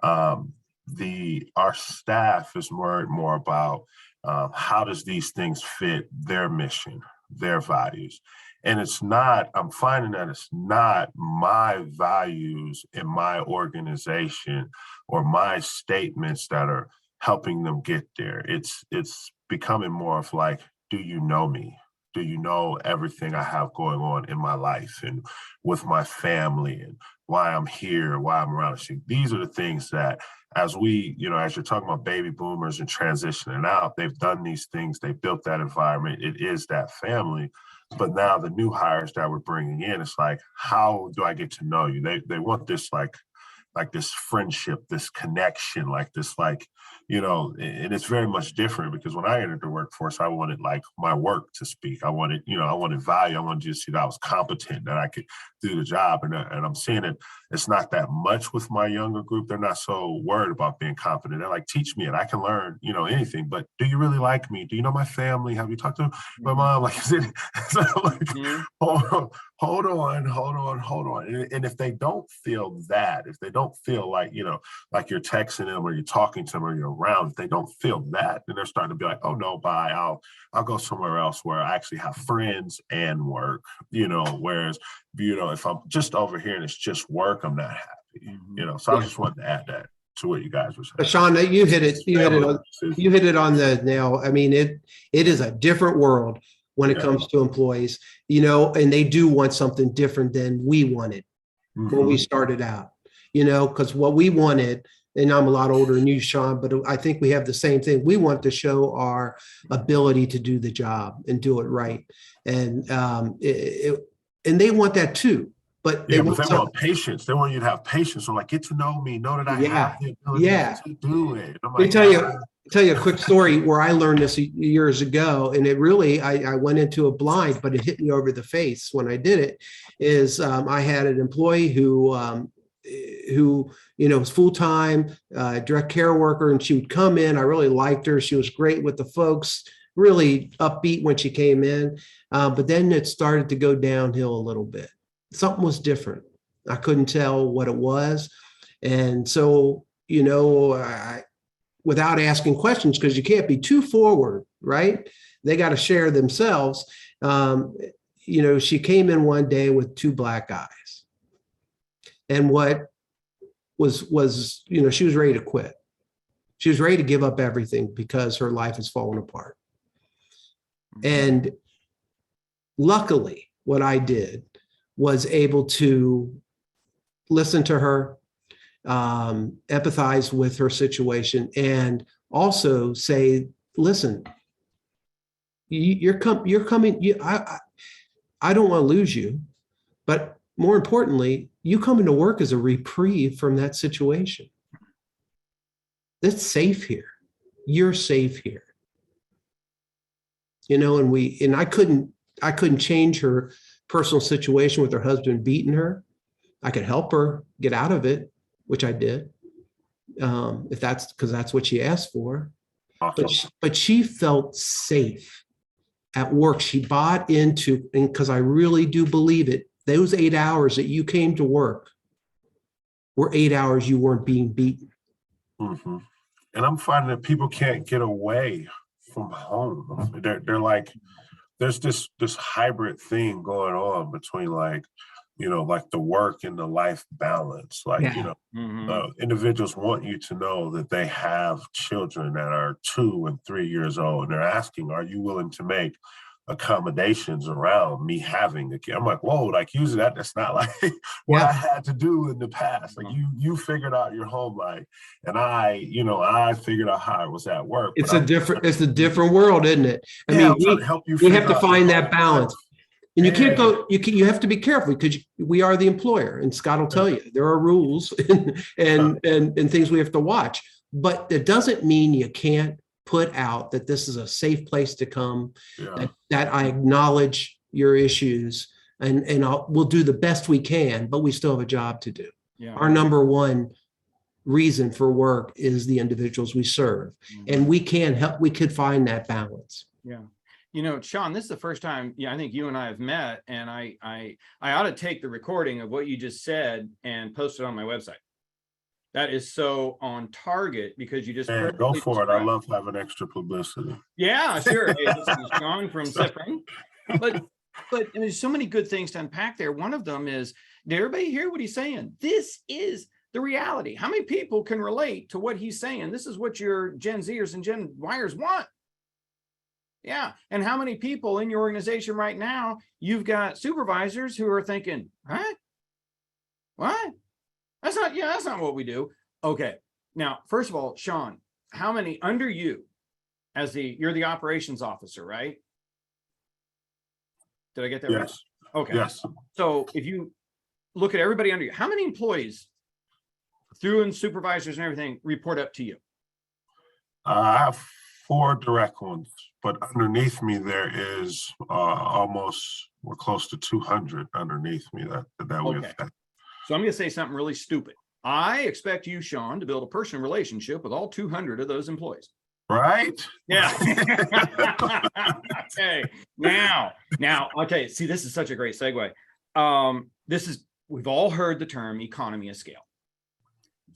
our staff is more about how does these things fit their mission, their values. And I'm finding that it's not my values in my organization or my statements that are helping them get there. It's becoming more of like, do you know me? Do you know everything I have going on in my life and with my family and why I'm here, why I'm around? So these are the things that as you're talking about baby boomers and transitioning out, they've done these things, they built that environment, it is that family. But now the new hires that we're bringing in, it's like, how do I get to know you? They want this like this friendship, this connection, like this, and it's very much different because when I entered the workforce, I wanted like my work to speak. I wanted value. I wanted you to see that I was competent, that I could do the job. And I'm seeing it. It's not that much with my younger group. They're not so worried about being competent. They're like, teach me and I can learn, anything. But do you really like me? Do you know my family? Have you talked to my mom? Like, so like hold on. And if they don't feel that, if they don't feel like, like you're texting them or you're talking to them or you're around, if they don't feel that, then they're starting to be like, oh no, bye. I'll go somewhere else where I actually have friends and work, whereas, if I'm just over here and it's just work, I'm not happy, so I just wanted to add that to what you guys were saying. Sean, you hit it on the nail. I mean, it is a different world when it comes to employees, and they do want something different than we wanted when we started out, because what we wanted, and I'm a lot older than you, Sean, but I think we have the same thing. We want to show our ability to do the job and do it right. And and they want that too. But they want patience. They want you to have patience. So like, get to know me, know that I have the ability to do it. Let me tell you a quick story where I learned this years ago, and it really, I went into a blind, but it hit me over the face when I did it. Is I had an employee who was full-time, direct care worker, and she would come in. I really liked her. She was great with the folks, really upbeat when she came in. But then it started to go downhill a little bit. Something was different. I couldn't tell what it was. And so, without asking questions, because you can't be too forward, right? They got to share themselves. She came in one day with 2 black eyes. And what was, she was ready to quit. She was ready to give up everything because her life is falling apart. And luckily, what I did was able to listen to her, empathize with her situation, and also say, listen, you're coming, I don't want to lose you, but more importantly, you coming to work as a reprieve from that situation. That's safe here. You're safe here. And I couldn't change her personal situation with her husband beating her, I could help her get out of it, which I did. If that's because that's what she asked for. Awesome. But she felt safe at work. She bought into, and because I really do believe it, those 8 hours that you came to work were 8 hours you weren't being beaten. Mhm. And I'm finding that people can't get away from home. They're like, there's this hybrid thing going on between like, like the work and the life balance. Like, Yeah. individuals want you to know that they have children that are 2 and 3 years old, and they're asking, "Are you willing to make accommodations around me having a kid?" I'm like, "Whoa!" Like usually that's not like what I had to do in the past. Like you figured out your home life, and I figured out how I was at work. It's a different world, isn't it? I mean, I'm trying to help you. we have to figure out find your that home balance. life. And you can't go, you have to be careful because we are the employer, and Scott will tell you there are rules and things we have to watch. But that doesn't mean you can't put out that this is a safe place to come, that I acknowledge your issues, and we'll do the best we can, but we still have a job to do. Yeah. Our number one reason for work is the individuals we serve, and we can help. We could find that balance. Yeah. Sean, this is the first time, I think you and I have met, and I ought to take the recording of what you just said and post it on my website. That is so on target because you just go for it. I love having extra publicity. Yeah, sure. Hey, this is Sean from Cyprin. But there's so many good things to unpack there. One of them is, did everybody hear what he's saying? This is the reality. How many people can relate to what he's saying? This is what your Gen Zers and Gen Yers want. Yeah. And how many people in your organization right now, you've got supervisors who are thinking, huh? What? That's not what we do. Okay. Now, first of all, Sean, how many under you you're the operations officer, right? Did I get that right? Yes. Okay. Yes. So if you look at everybody under you, how many employees through and supervisors and everything report up to you? I have 4 direct ones, but underneath me there is we're close to 200 underneath me that we affect. So I'm going to say something really stupid. I expect you, Sean, to build a personal relationship with all 200 of those employees. Right? Yeah. Okay. Now, okay. See, this is such a great segue. We've all heard the term economy of scale.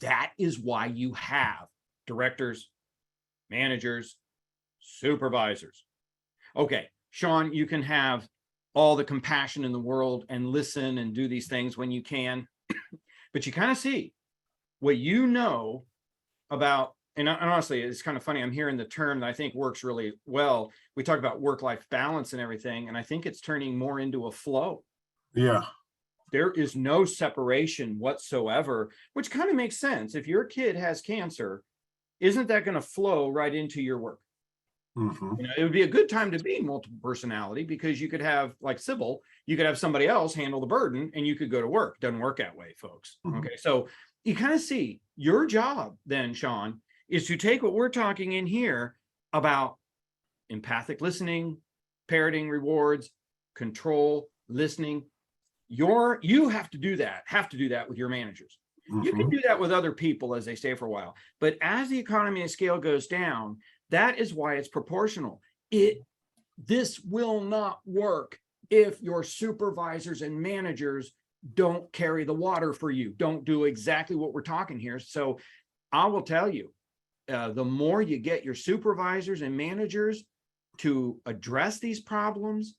That is why you have directors, managers, supervisors. Okay, Sean, you can have all the compassion in the world and listen and do these things when you can, but you kind of see what you know about, and honestly, it's kind of funny. I'm hearing the term that I think works really well. We talk about work-life balance and everything, and I think it's turning more into a flow. Yeah. There is no separation whatsoever, which kind of makes sense. If your kid has cancer, isn't that going to flow right into your work? It would be a good time to be multiple personality because you could have, like Sybil, you could have somebody else handle the burden and you could go to work. Doesn't work that way, folks. Okay. So you kind of see your job then, Sean, is to take what we're talking in here about empathic listening, parroting rewards, control, listening. You have to do that with your managers. You can do that with other people as they stay for a while. But as the economy of scale goes down, that is why it's proportional. This will not work if your supervisors and managers don't carry the water for you, don't do exactly what we're talking here. So I will tell you, the more you get your supervisors and managers to address these problems,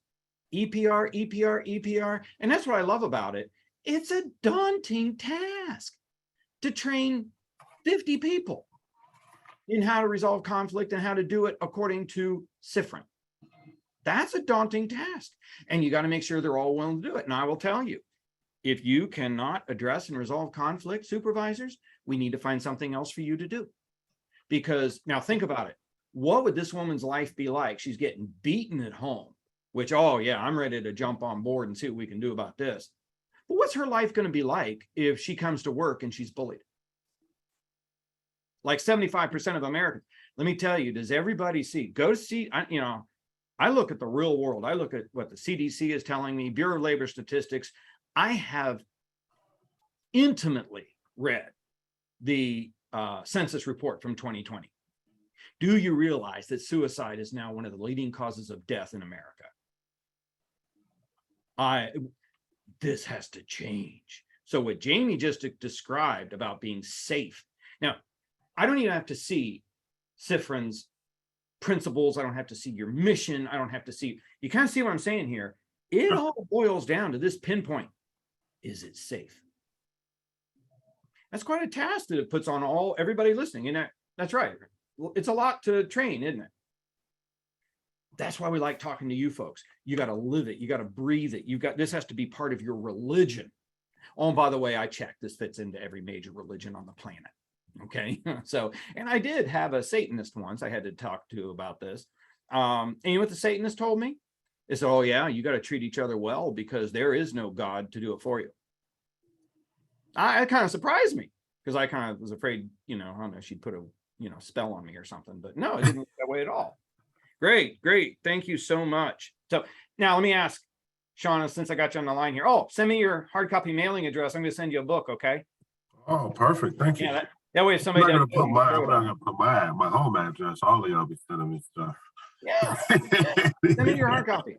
EPR, and that's what I love about it. It's a daunting task to train 50 people in how to resolve conflict and how to do it according to Cyprin. That's a daunting task. And you got to make sure they're all willing to do it. And I will tell you, if you cannot address and resolve conflict, supervisors, we need to find something else for you to do. Because now think about it. What would this woman's life be like? She's getting beaten at home, which, oh yeah, I'm ready to jump on board and see what we can do about this. But what's her life going to be like if she comes to work and she's bullied? Like 75% of Americans. Let me tell you, does everybody see? Go see, I look at the real world. I look at what the CDC is telling me, Bureau of Labor Statistics. I have intimately read the census report from 2020. Do you realize that suicide is now one of the leading causes of death in America? This has to change. So what Jamie just described about being safe. Now, I don't even have to see Sifrin's principles. I don't have to see your mission. I don't have to see, you kind of see what I'm saying here. It all boils down to this pinpoint. Is it safe? That's quite a task that it puts on everybody listening. And that's right. It's a lot to train, isn't it? That's why we like talking to you folks. You got to live it. You got to breathe it. This has to be part of your religion. Oh, and by the way, I checked. This fits into every major religion on the planet. Okay. So, and I did have a Satanist once I had to talk to about this. And you know what the Satanist told me? They said, oh yeah, you got to treat each other well because there is no God to do it for you. It kind of surprised me because I kind of was afraid, I don't know, she'd put a, spell on me or something, but no, it didn't look that way at all. Great. Thank you so much. So now let me ask Shauna, since I got you on the line here. Oh, send me your hard copy mailing address. I'm going to send you a book. Okay. Oh, perfect. Thank you. Yeah. That way, if somebody I'm not gonna put my home address. All of y'all be sending me stuff. Yeah. Send me your hard copy.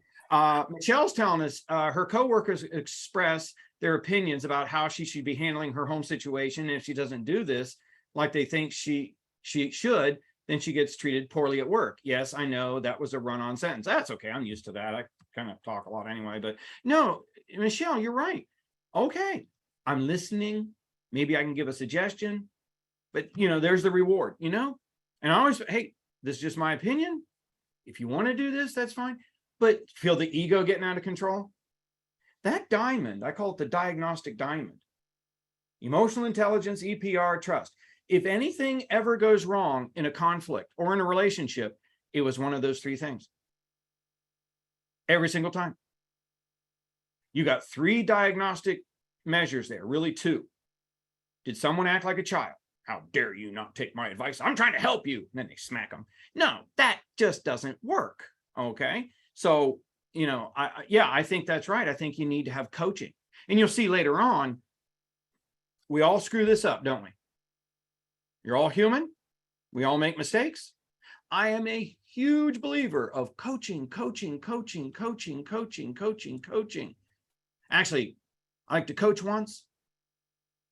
Michelle's telling us her coworkers express their opinions about how she should be handling her home situation. And if she doesn't do this like they think she should, then she gets treated poorly at work. Yes, I know that was a run-on sentence. That's okay. I'm used to that. I kind of talk a lot anyway, but no, Michelle, you're right. Okay. I'm listening. Maybe I can give a suggestion, but there's the reward, and I always, hey, this is just my opinion. If you want to do this, that's fine. But feel the ego getting out of control. That diamond, I call it the diagnostic diamond. Emotional intelligence, EPR, trust. If anything ever goes wrong in a conflict or in a relationship, it was one of those three things. Every single time. You got 3 diagnostic measures there, really 2. Did someone act like a child? How dare you not take my advice? I'm trying to help you. And then they smack them. No, that just doesn't work. Okay. So, I think that's right. I think you need to have coaching. And you'll see later on, we all screw this up, don't we? You're all human. We all make mistakes. I am a huge believer of coaching. Actually, I like to coach once.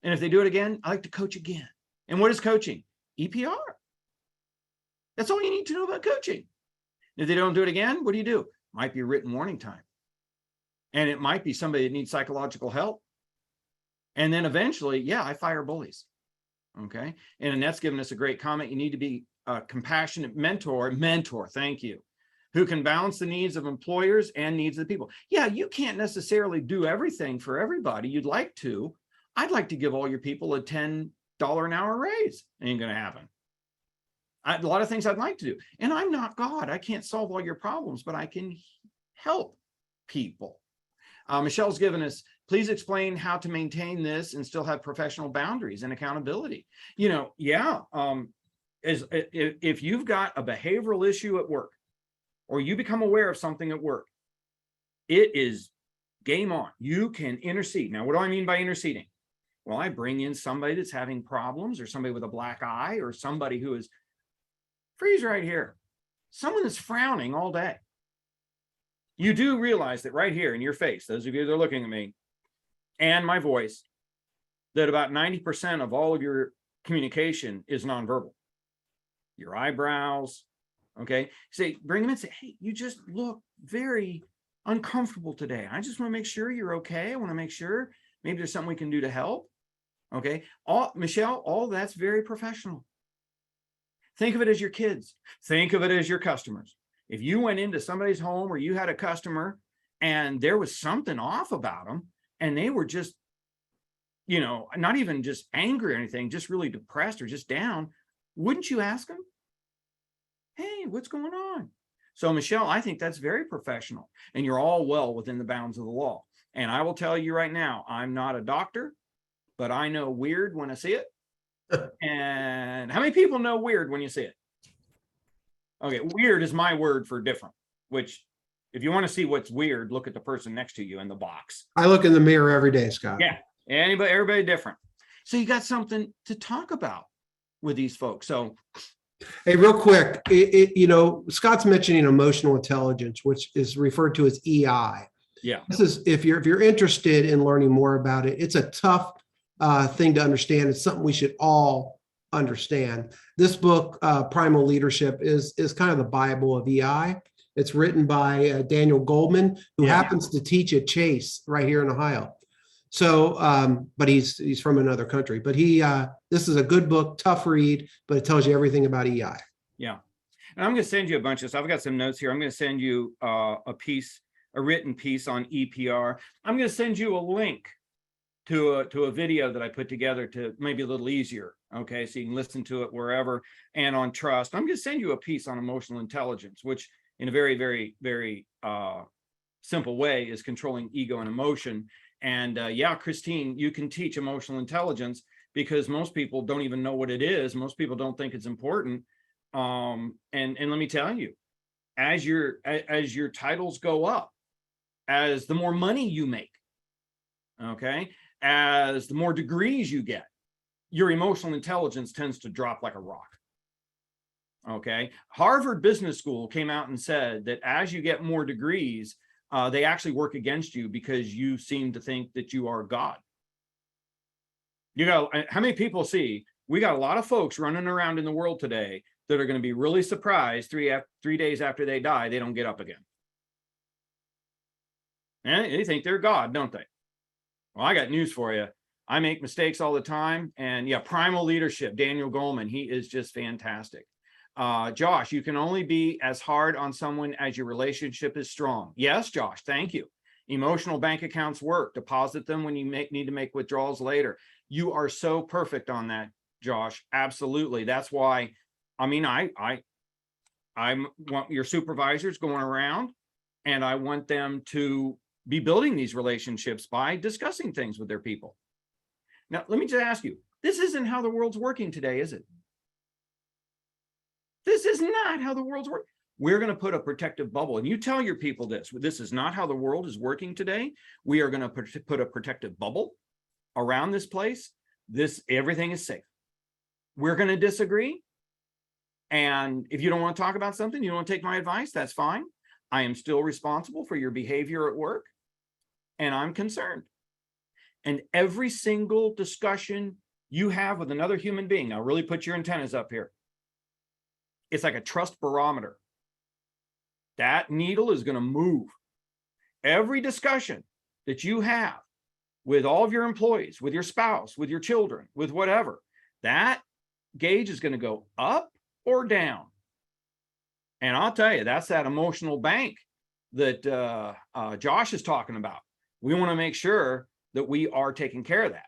And if they do it again, I like to coach again. And what is coaching? EPR. That's all you need to know about coaching. If they don't do it again, what do? Might be a written warning time. And it might be somebody that needs psychological help. And then eventually, I fire bullies. Okay. And Annette's given us a great comment. You need to be a compassionate mentor, thank you, who can balance the needs of employers and needs of the people. Yeah, you can't necessarily do everything for everybody. You'd like to. I'd like to give all your people a $10 an hour raise. Ain't going to happen. A lot of things I'd like to do. And I'm not God. I can't solve all your problems, but I can help people. Michelle's given us, please explain how to maintain this and still have professional boundaries and accountability. If you've got a behavioral issue at work, or you become aware of something at work, it is game on. You can intercede. Now, what do I mean by interceding? Well, I bring in somebody that's having problems, or somebody with a black eye, or somebody who is, freeze right here, someone that's frowning all day. You do realize that right here in your face, those of you that are looking at me and my voice, that about 90% of all of your communication is nonverbal. Your eyebrows, okay? Say, bring them in and say, hey, you just look very uncomfortable today. I just want to make sure you're okay. I want to make sure maybe there's something we can do to help. Okay. Michelle, all that's very professional. Think of it as your kids. Think of it as your customers. If you went into somebody's home or you had a customer and there was something off about them and they were just, not even just angry or anything, just really depressed or just down, wouldn't you ask them, hey, what's going on? So Michelle, I think that's very professional, and you're all well within the bounds of the law. And I will tell you right now, I'm not a doctor, but I know weird when I see it. And how many people know weird when you see it? Okay, weird is my word for different, which if you want to see what's weird, look at the person next to you in the box. I look in the mirror every day, Scott. Yeah. everybody different. So you got something to talk about with these folks. So, Hey, real quick, Scott's mentioning emotional intelligence, which is referred to as EI. yeah, This is if you're interested in learning more about it. It's a tough thing to understand. It's something we should all understand. This book, Primal Leadership, is kind of the Bible of EI. It's written by Daniel Goldman, who happens to teach at Chase right here in Ohio. So, but he's from another country. But this is a good book, tough read, but it tells you everything about EI. yeah. And I'm going to send you a bunch of stuff. I've got some notes here. I'm going to send you a written piece on EPR. I'm going to send you a link to a video that I put together to maybe a little easier. Okay, so you can listen to it wherever. And on trust, I'm going to send you a piece on emotional intelligence, which in a very, very, very simple way is controlling ego and emotion. And yeah, Christine, you can teach emotional intelligence because most people don't even know what it is. Most people don't think it's important. And let me tell you, as your titles go up, as the more money you make, okay, as the more degrees you get, your emotional intelligence tends to drop like a rock. Okay, Harvard Business School came out and said that as you get more degrees, they actually work against you because you seem to think that you are God. You know, how many people see, we got a lot of folks running around in the world today that are going to be really surprised 3 days after they die, they don't get up again. And they think they're God, don't they? Well, I got news for you. I make mistakes all the time. And yeah, Primal Leadership, Daniel Goleman, he is just fantastic. Josh, you can only be as hard on someone as your relationship is strong. Yes, Josh, thank you. Emotional bank accounts work. Deposit them when you need to make withdrawals later. You are so perfect on that, Josh. Absolutely. That's why, I mean, I want your supervisors going around and I want them to be building these relationships by discussing things with their people. Now, let me just ask you, this isn't how the world's working today, is it? This is not how the world's working. We're going to put a protective bubble, and you tell your people this. This is not how the world is working today. We are going to put a protective bubble around this place. Everything is safe. We're going to disagree. And if you don't want to talk about something, you don't want to take my advice, that's fine. I am still responsible for your behavior at work, and I'm concerned. And every single discussion you have with another human being, now really put your antennas up here. It's like a trust barometer. That needle is going to move. Every discussion that you have with all of your employees, with your spouse, with your children, with whatever, that gauge is going to go up or down. And I'll tell you, that's that emotional bank that Josh is talking about. We want to make sure that we are taking care of that.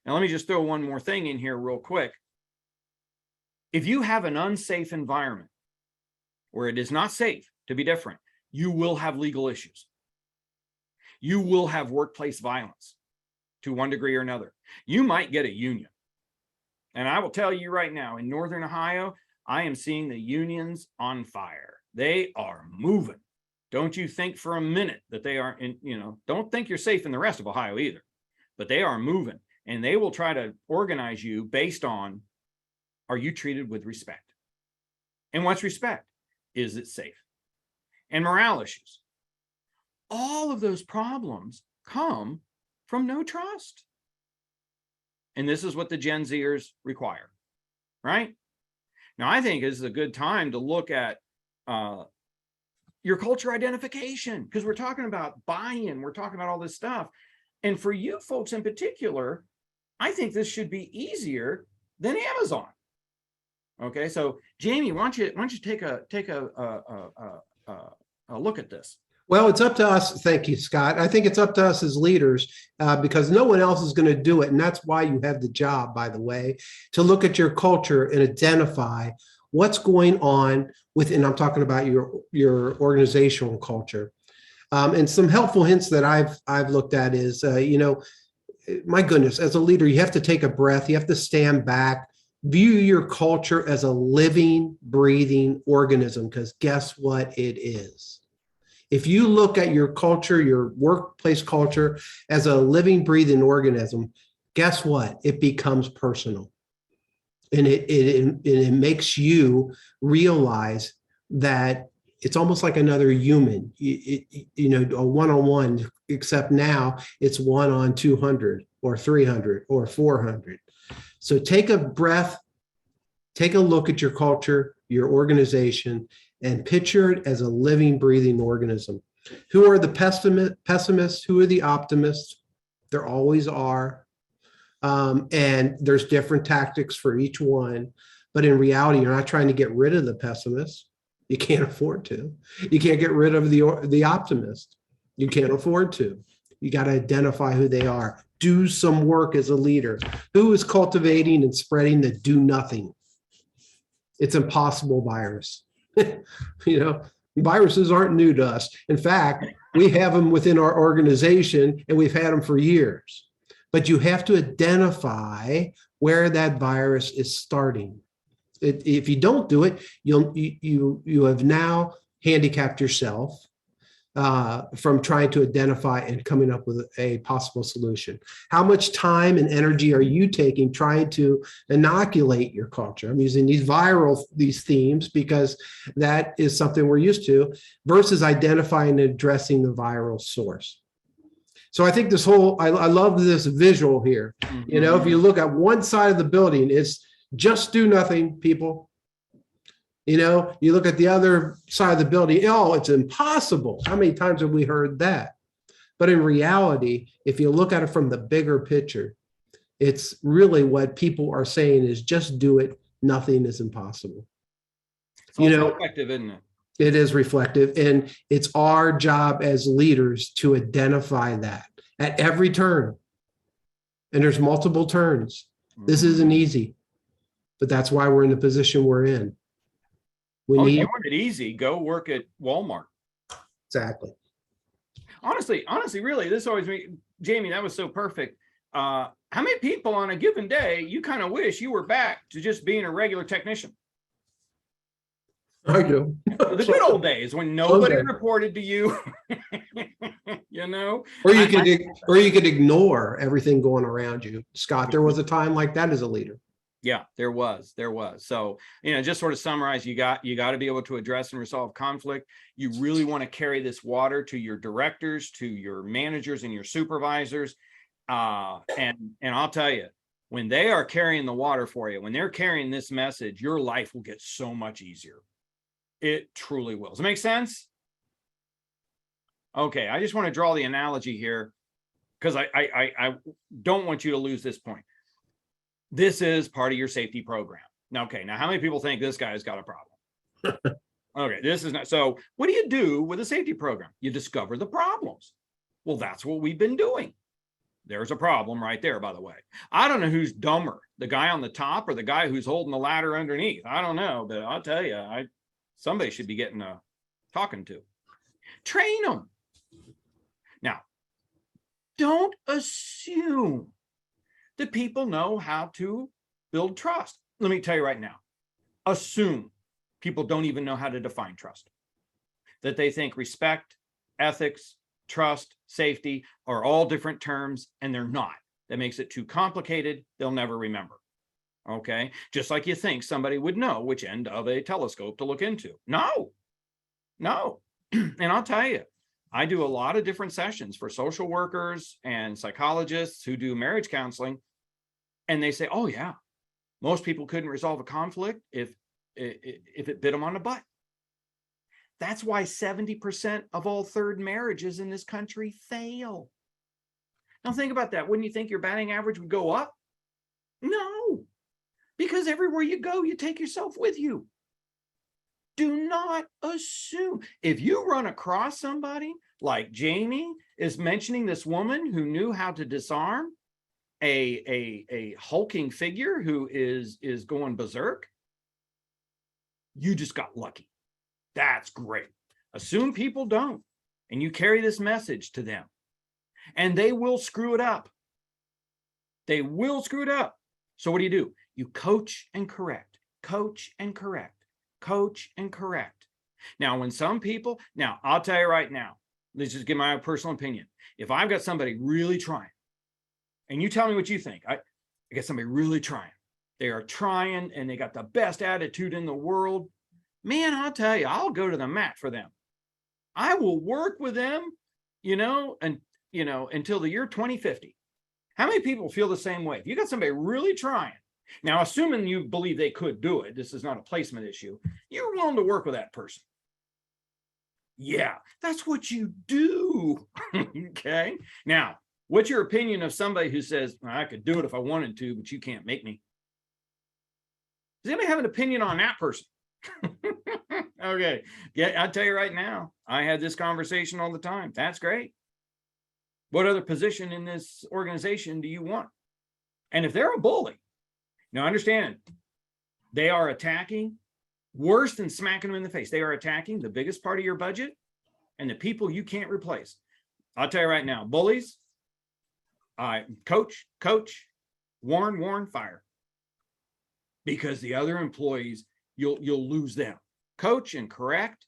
Now, let me just throw one more thing in here real quick. If you have an unsafe environment where it is not safe to be different, you will have legal issues. You will have workplace violence to one degree or another. You might get a union. And I will tell you right now, in Northern Ohio, I am seeing the unions on fire. They are moving. Don't you think for a minute that they aren't, don't think you're safe in the rest of Ohio either, but they are moving, and they will try to organize you based on, are you treated with respect? And what's respect? Is it safe? And morale issues. All of those problems come from no trust. And this is what the Gen Zers require, right? Now, I think this is a good time to look at your culture identification, because we're talking about buy-in, we're talking about all this stuff. And for you folks in particular, I think this should be easier than Amazon. Okay, so Jamie, why don't you take a look at this? Well, it's up to us. Thank you, Scott. I think it's up to us as leaders because no one else is going to do it. And that's why you have the job, by the way, to look at your culture and identify what's going on within, I'm talking about your organizational culture. And some helpful hints that I've looked at is, my goodness, as a leader, you have to take a breath. You have to stand back, view your culture as a living, breathing organism, because guess what it is? If you look at your culture, your workplace culture as a living, breathing organism, guess what? It becomes personal. And it makes you realize that it's almost like another human, a one-on-one, except now it's 1 on 200 or 300 or 400. So take a breath, take a look at your culture, your organization, and picture it as a living, breathing organism. Who are the pessimists? Who are the optimists? There always are. And there's different tactics for each one. But in reality, you're not trying to get rid of the pessimists. You can't afford to. You can't get rid of the optimist. You can't afford to. You got to identify who they are. Do some work as a leader. Who is cultivating and spreading the do nothing? It's impossible virus. Viruses aren't new to us. In fact, we have them within our organization and we've had them for years. But you have to identify where that virus is starting. If you don't do it, you have now handicapped yourself from trying to identify and coming up with a possible solution. How much time and energy are you taking trying to inoculate your culture? I'm using these themes because that is something we're used to, versus identifying and addressing the viral source. So I think I love this visual here. If you look at one side of the building, it's just do nothing, people. You look at the other side of the building, oh, it's impossible. How many times have we heard that? But in reality, if you look at it from the bigger picture, it's really what people are saying is just do it. Nothing is impossible. It's also effective, isn't it? It is reflective, and it's our job as leaders to identify that at every turn. And there's multiple turns. This isn't easy, but that's why we're in the position we're in. You want it easy, go work at Walmart. Exactly. Honestly, really, this always Jamie, that was so perfect. How many people on a given day you kind of wish you were back to just being a regular technician? I do. The good old days when nobody reported to you, Or you could ignore everything going around you. Scott, there was a time like that as a leader. Yeah, there was. So, just sort of summarize, you got to be able to address and resolve conflict. You really want to carry this water to your directors, to your managers and your supervisors. And I'll tell you, when they are carrying the water for you, when they're carrying this message, your life will get so much easier. It truly will. Does it make sense? Okay, I just want to draw the analogy here because I don't want you to lose this point. This is part of your safety program. Now, how many people think this guy's got a problem? Okay, this is not. So what do you do with a safety program? You discover the problems. Well, that's what we've been doing. There's a problem right there, by the way. I don't know who's dumber, the guy on the top or the guy who's holding the ladder underneath. I don't know, but I'll tell you, somebody should be getting talking to. Train them. Now, don't assume that people know how to build trust. Let me tell you right now, assume people don't even know how to define trust. That they think respect, ethics, trust, safety are all different terms, and they're not. That makes it too complicated. They'll never remember. Okay? Just like you think somebody would know which end of a telescope to look into. No. And I'll tell you, I do a lot of different sessions for social workers and psychologists who do marriage counseling. And they say, oh yeah, most people couldn't resolve a conflict if it bit them on the butt. That's why 70% of all third marriages in this country fail. Now think about that. Wouldn't you think your batting average would go up? No, because everywhere you go, you take yourself with you. Do not assume. If you run across somebody like Jamie is mentioning, this woman who knew how to disarm a hulking figure who is going berserk, you just got lucky. That's great. Assume people don't, and you carry this message to them, and they will screw it up. They will screw it up. So what do? You coach and correct, coach and correct, coach and correct. Now, when some people, now I'll tell you right now, let's just give my personal opinion. If I've got somebody really trying, and you tell me what you think, I got somebody really trying. They are trying and they got the best attitude in the world. Man, I'll tell you, I'll go to the mat for them. I will work with them, until the year 2050. How many people feel the same way? If you got somebody really trying, now, assuming you believe they could do it, this is not a placement issue, you're willing to work with that person. Yeah, that's what you do. Okay. Now, what's your opinion of somebody who says, I could do it if I wanted to, but you can't make me? Does anybody have an opinion on that person? Okay. Yeah, I'll tell you right now, I had this conversation all the time. That's great. What other position in this organization do you want? And if they're a bully, now understand, they are attacking worse than smacking them in the face. They are attacking the biggest part of your budget and the people you can't replace. I'll tell you right now, bullies, coach, warn, fire. Because the other employees, you'll lose them. Coach and correct,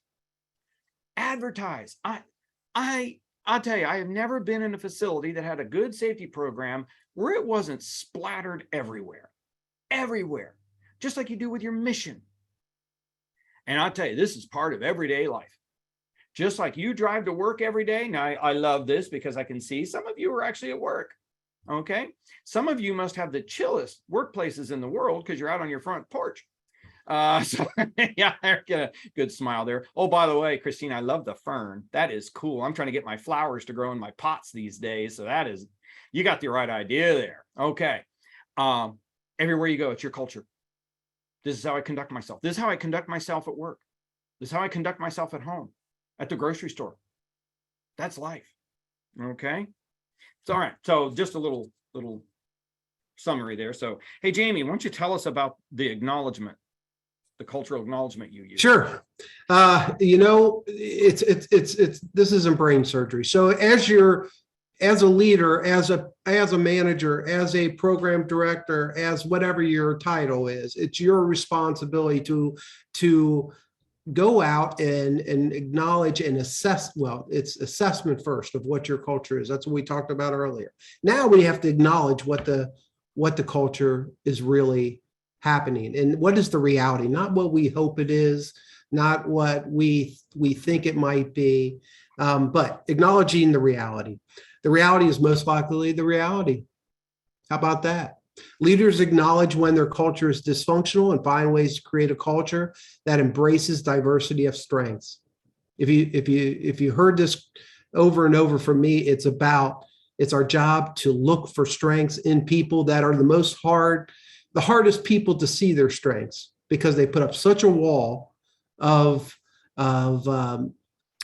advertise. I'll tell you, I have never been in a facility that had a good safety program where it wasn't splattered everywhere, just like you do with your mission. And I'll tell you, this is part of everyday life. Just like you drive to work every day. Now, I love this because I can see some of you are actually at work. Okay. Some of you must have the chillest workplaces in the world because you're out on your front porch. So yeah, good smile there. Oh, by the way, Christine, I love the fern. That is cool. I'm trying to get my flowers to grow in my pots these days. So you got the right idea there. Okay. Everywhere you go, it's your culture. This is how I conduct myself. This is how I conduct myself at work. This is how I conduct myself at home, at the grocery store. That's life. Okay. So, all right. So just a little summary there. So, hey, Jamie, why don't you tell us about the acknowledgement, the cultural acknowledgement you use? Sure. This isn't brain surgery. So as a leader, as a manager, as a program director, as whatever your title is, it's your responsibility to go out and acknowledge and assess. Well, it's assessment first of what your culture is. That's what we talked about earlier. Now we have to acknowledge what the culture is really happening and what is the reality, not what we hope it is, not what we think it might be, but acknowledging the reality. The reality is most likely the reality. How about that? Leaders acknowledge when their culture is dysfunctional and find ways to create a culture that embraces diversity of strengths. If you heard this over and over from me, it's our job to look for strengths in people that are the hardest people to see their strengths because they put up such a wall of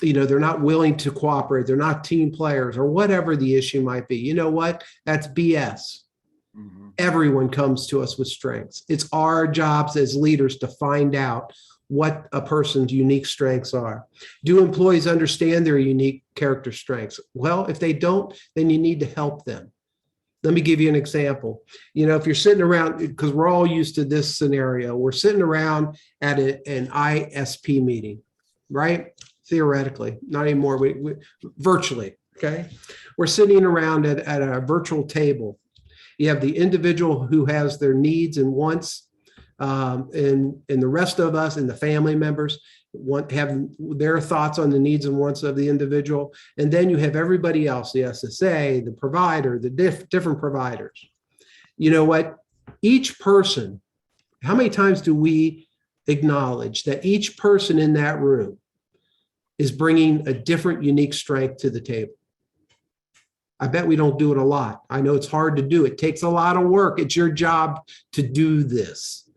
they're not willing to cooperate. They're not team players or whatever the issue might be. You know what? That's BS. Mm-hmm. Everyone comes to us with strengths. It's our jobs as leaders to find out what a person's unique strengths are. Do employees understand their unique character strengths? Well, if they don't, then you need to help them. Let me give you an example. If you're sitting around, because we're all used to this scenario, we're sitting around at an ISP meeting, right? Theoretically, not anymore, we virtually, okay? We're sitting around at a virtual table. You have the individual who has their needs and wants, and the rest of us and the family members have their thoughts on the needs and wants of the individual. And then you have everybody else, the SSA, the provider, the different providers. You know what? Each person, how many times do we acknowledge that each person in that room is bringing a different, unique strength to the table? I bet we don't do it a lot. I know it's hard to do. It takes a lot of work. It's your job to do this.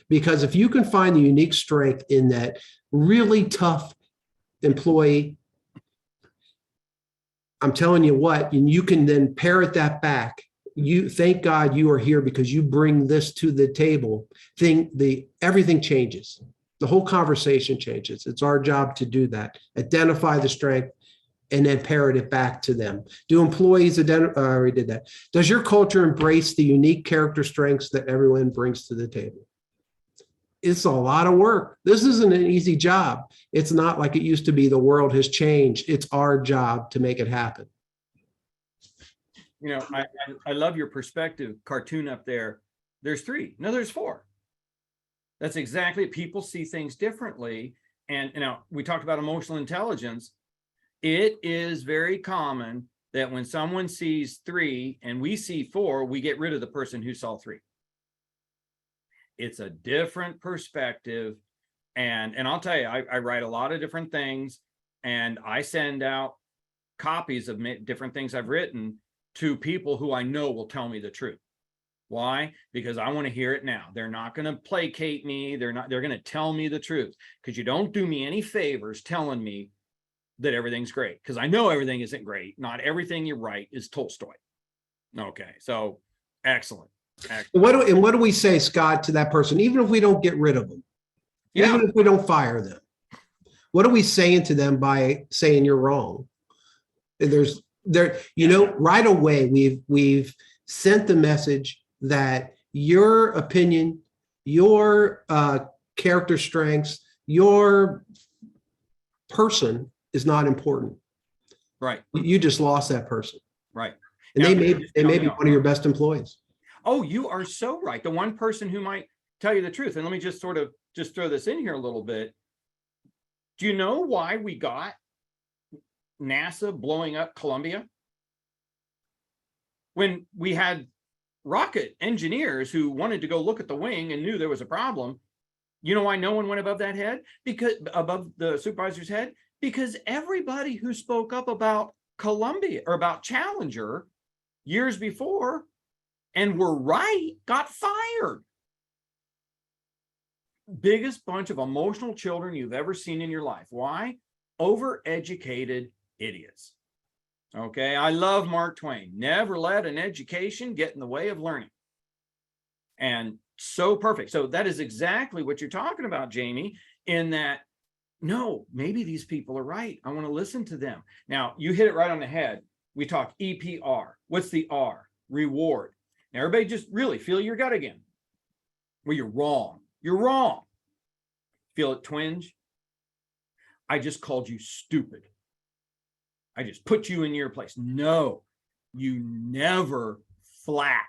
Because if you can find the unique strength in that really tough employee, I'm telling you what, and you can then parrot that back. You thank God you are here because you bring this to the table. Everything changes. The whole conversation changes. It's our job to do that. Identify the strength and then parrot it back to them. Do employees identify? I already did that. Does your culture embrace the unique character strengths that everyone brings to the table? it's a lot of work. This isn't an easy job. It's not like it used to be. The world has changed. It's our job to make it happen. You know, I love your perspective cartoon up there. There's 3. No, there's 4. That's exactly it. People see things differently. And you know, we talked about emotional intelligence. It is very common that when someone sees 3 and we see 4, we get rid of the person who saw 3. It's a different perspective. And I'll tell you, I write a lot of different things, and I send out copies of different things I've written to people who I know will tell me the truth. Why? Because I want to hear it now. They're not going to placate me. They're going to tell me the truth, because you don't do me any favors telling me that everything's great, because I know everything isn't great. Not everything you write is Tolstoy. Okay. So excellent. What do we say, Scott, to that person, even if we don't get rid of them, even if we don't fire them? What are we saying to them by saying you're wrong? Right away, we've sent the message that your opinion, your character strengths, your person is not important. Right. You just lost that person. Right. And Now, they may be one of your best employees. Oh, you are so right. The one person who might tell you the truth. And let me just sort of just throw this in here a little bit. Do you know why we got NASA blowing up Columbia? When we had rocket engineers who wanted to go look at the wing and knew there was a problem, you know why no one went above that head? Because above the supervisor's head? Because everybody who spoke up about Columbia or about Challenger years before and were right got fired. Biggest bunch of emotional children you've ever seen in your life. Why? Overeducated idiots. Okay, I love Mark Twain. Never let an education get in the way of learning. And so perfect. So that is exactly what you're talking about, Jamie, in that, no, maybe these people are right. I want to listen to them. Now, you hit it right on the head. We talk EPR. What's the R? Reward. Now, everybody just really feel your gut again. Well, you're wrong. You're wrong. Feel it twinge? I just called you stupid. I just put you in your place. No, you never flat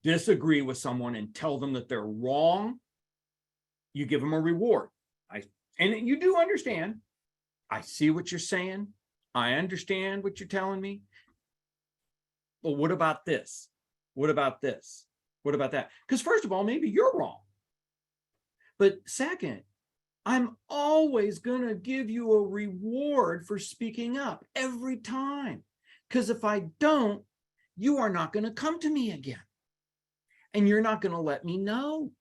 disagree with someone and tell them that they're wrong. You give them a reward. And you do understand. I see what you're saying. I understand what you're telling me. But what about this? What about this? What about that? Because first of all, maybe you're wrong. But second, I'm always going to give you a reward for speaking up every time. Because if I don't, you are not going to come to me again. And you're not going to let me know.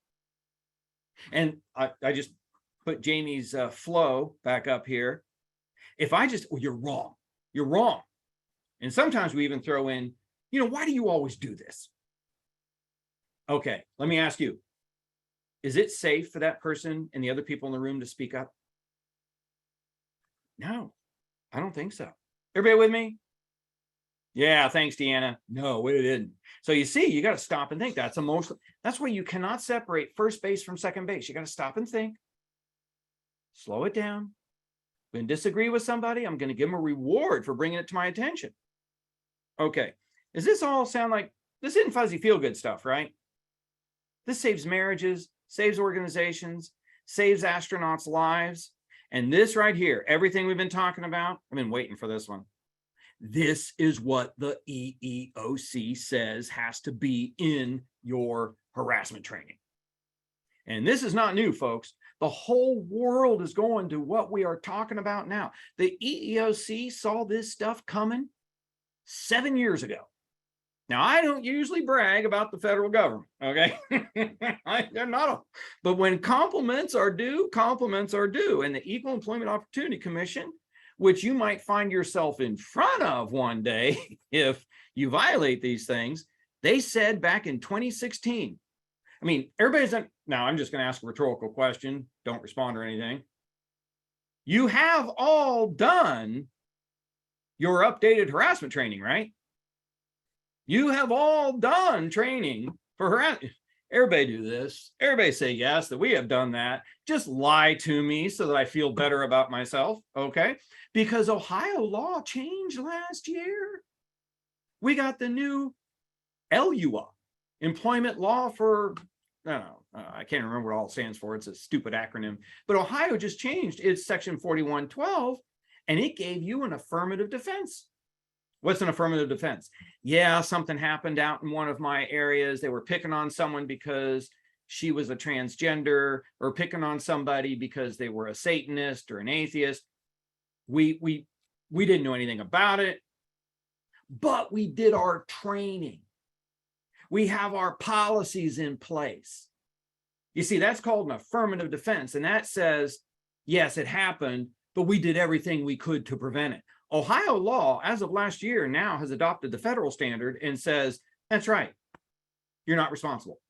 And I just put Jamie's flow back up here. If I just, well, you're wrong. You're wrong. And sometimes we even throw in, why do you always do this? Okay, let me ask you. Is it safe for that person and the other people in the room to speak up? No, I don't think so. Everybody with me? Yeah, thanks, Deanna. No, it didn't. So you see, you got to stop and think. That's emotional. That's why you cannot separate first base from second base. You got to stop and think. Slow it down. When I disagree with somebody, I'm going to give them a reward for bringing it to my attention. Okay. Does this all sound like, this isn't fuzzy feel-good stuff, right? This saves marriages, saves organizations, saves astronauts' lives. And this right here, everything we've been talking about, I've been waiting for this one. This is what the EEOC says has to be in your harassment training. And this is not new, folks. The whole world is going to what we are talking about now. The EEOC saw this stuff coming 7 years ago. Now, I don't usually brag about the federal government, okay? They're not, but when compliments are due, compliments are due. And the Equal Employment Opportunity Commission, which you might find yourself in front of one day if you violate these things, they said back in 2016, I mean, everybody's done, now I'm just going to ask a rhetorical question. Don't respond or anything. You have all done your updated harassment training, right? You have all done training for harassment. Everybody do this. Everybody say yes, that we have done that. Just lie to me so that I feel better about myself, okay? Because Ohio law changed last year. We got the new LUA, employment law for, I don't know, I can't remember what all it stands for. It's a stupid acronym. But Ohio just changed its section 4112, and it gave you an affirmative defense. What's an affirmative defense? Yeah, something happened out in one of my areas. They were picking on someone because she was a transgender, or picking on somebody because they were a Satanist or an atheist. We didn't know anything about it, but we did our training. We have our policies in place. You see, that's called an affirmative defense. And that says, yes, it happened, but we did everything we could to prevent it. Ohio law, as of last year, now has adopted the federal standard and says, that's right, you're not responsible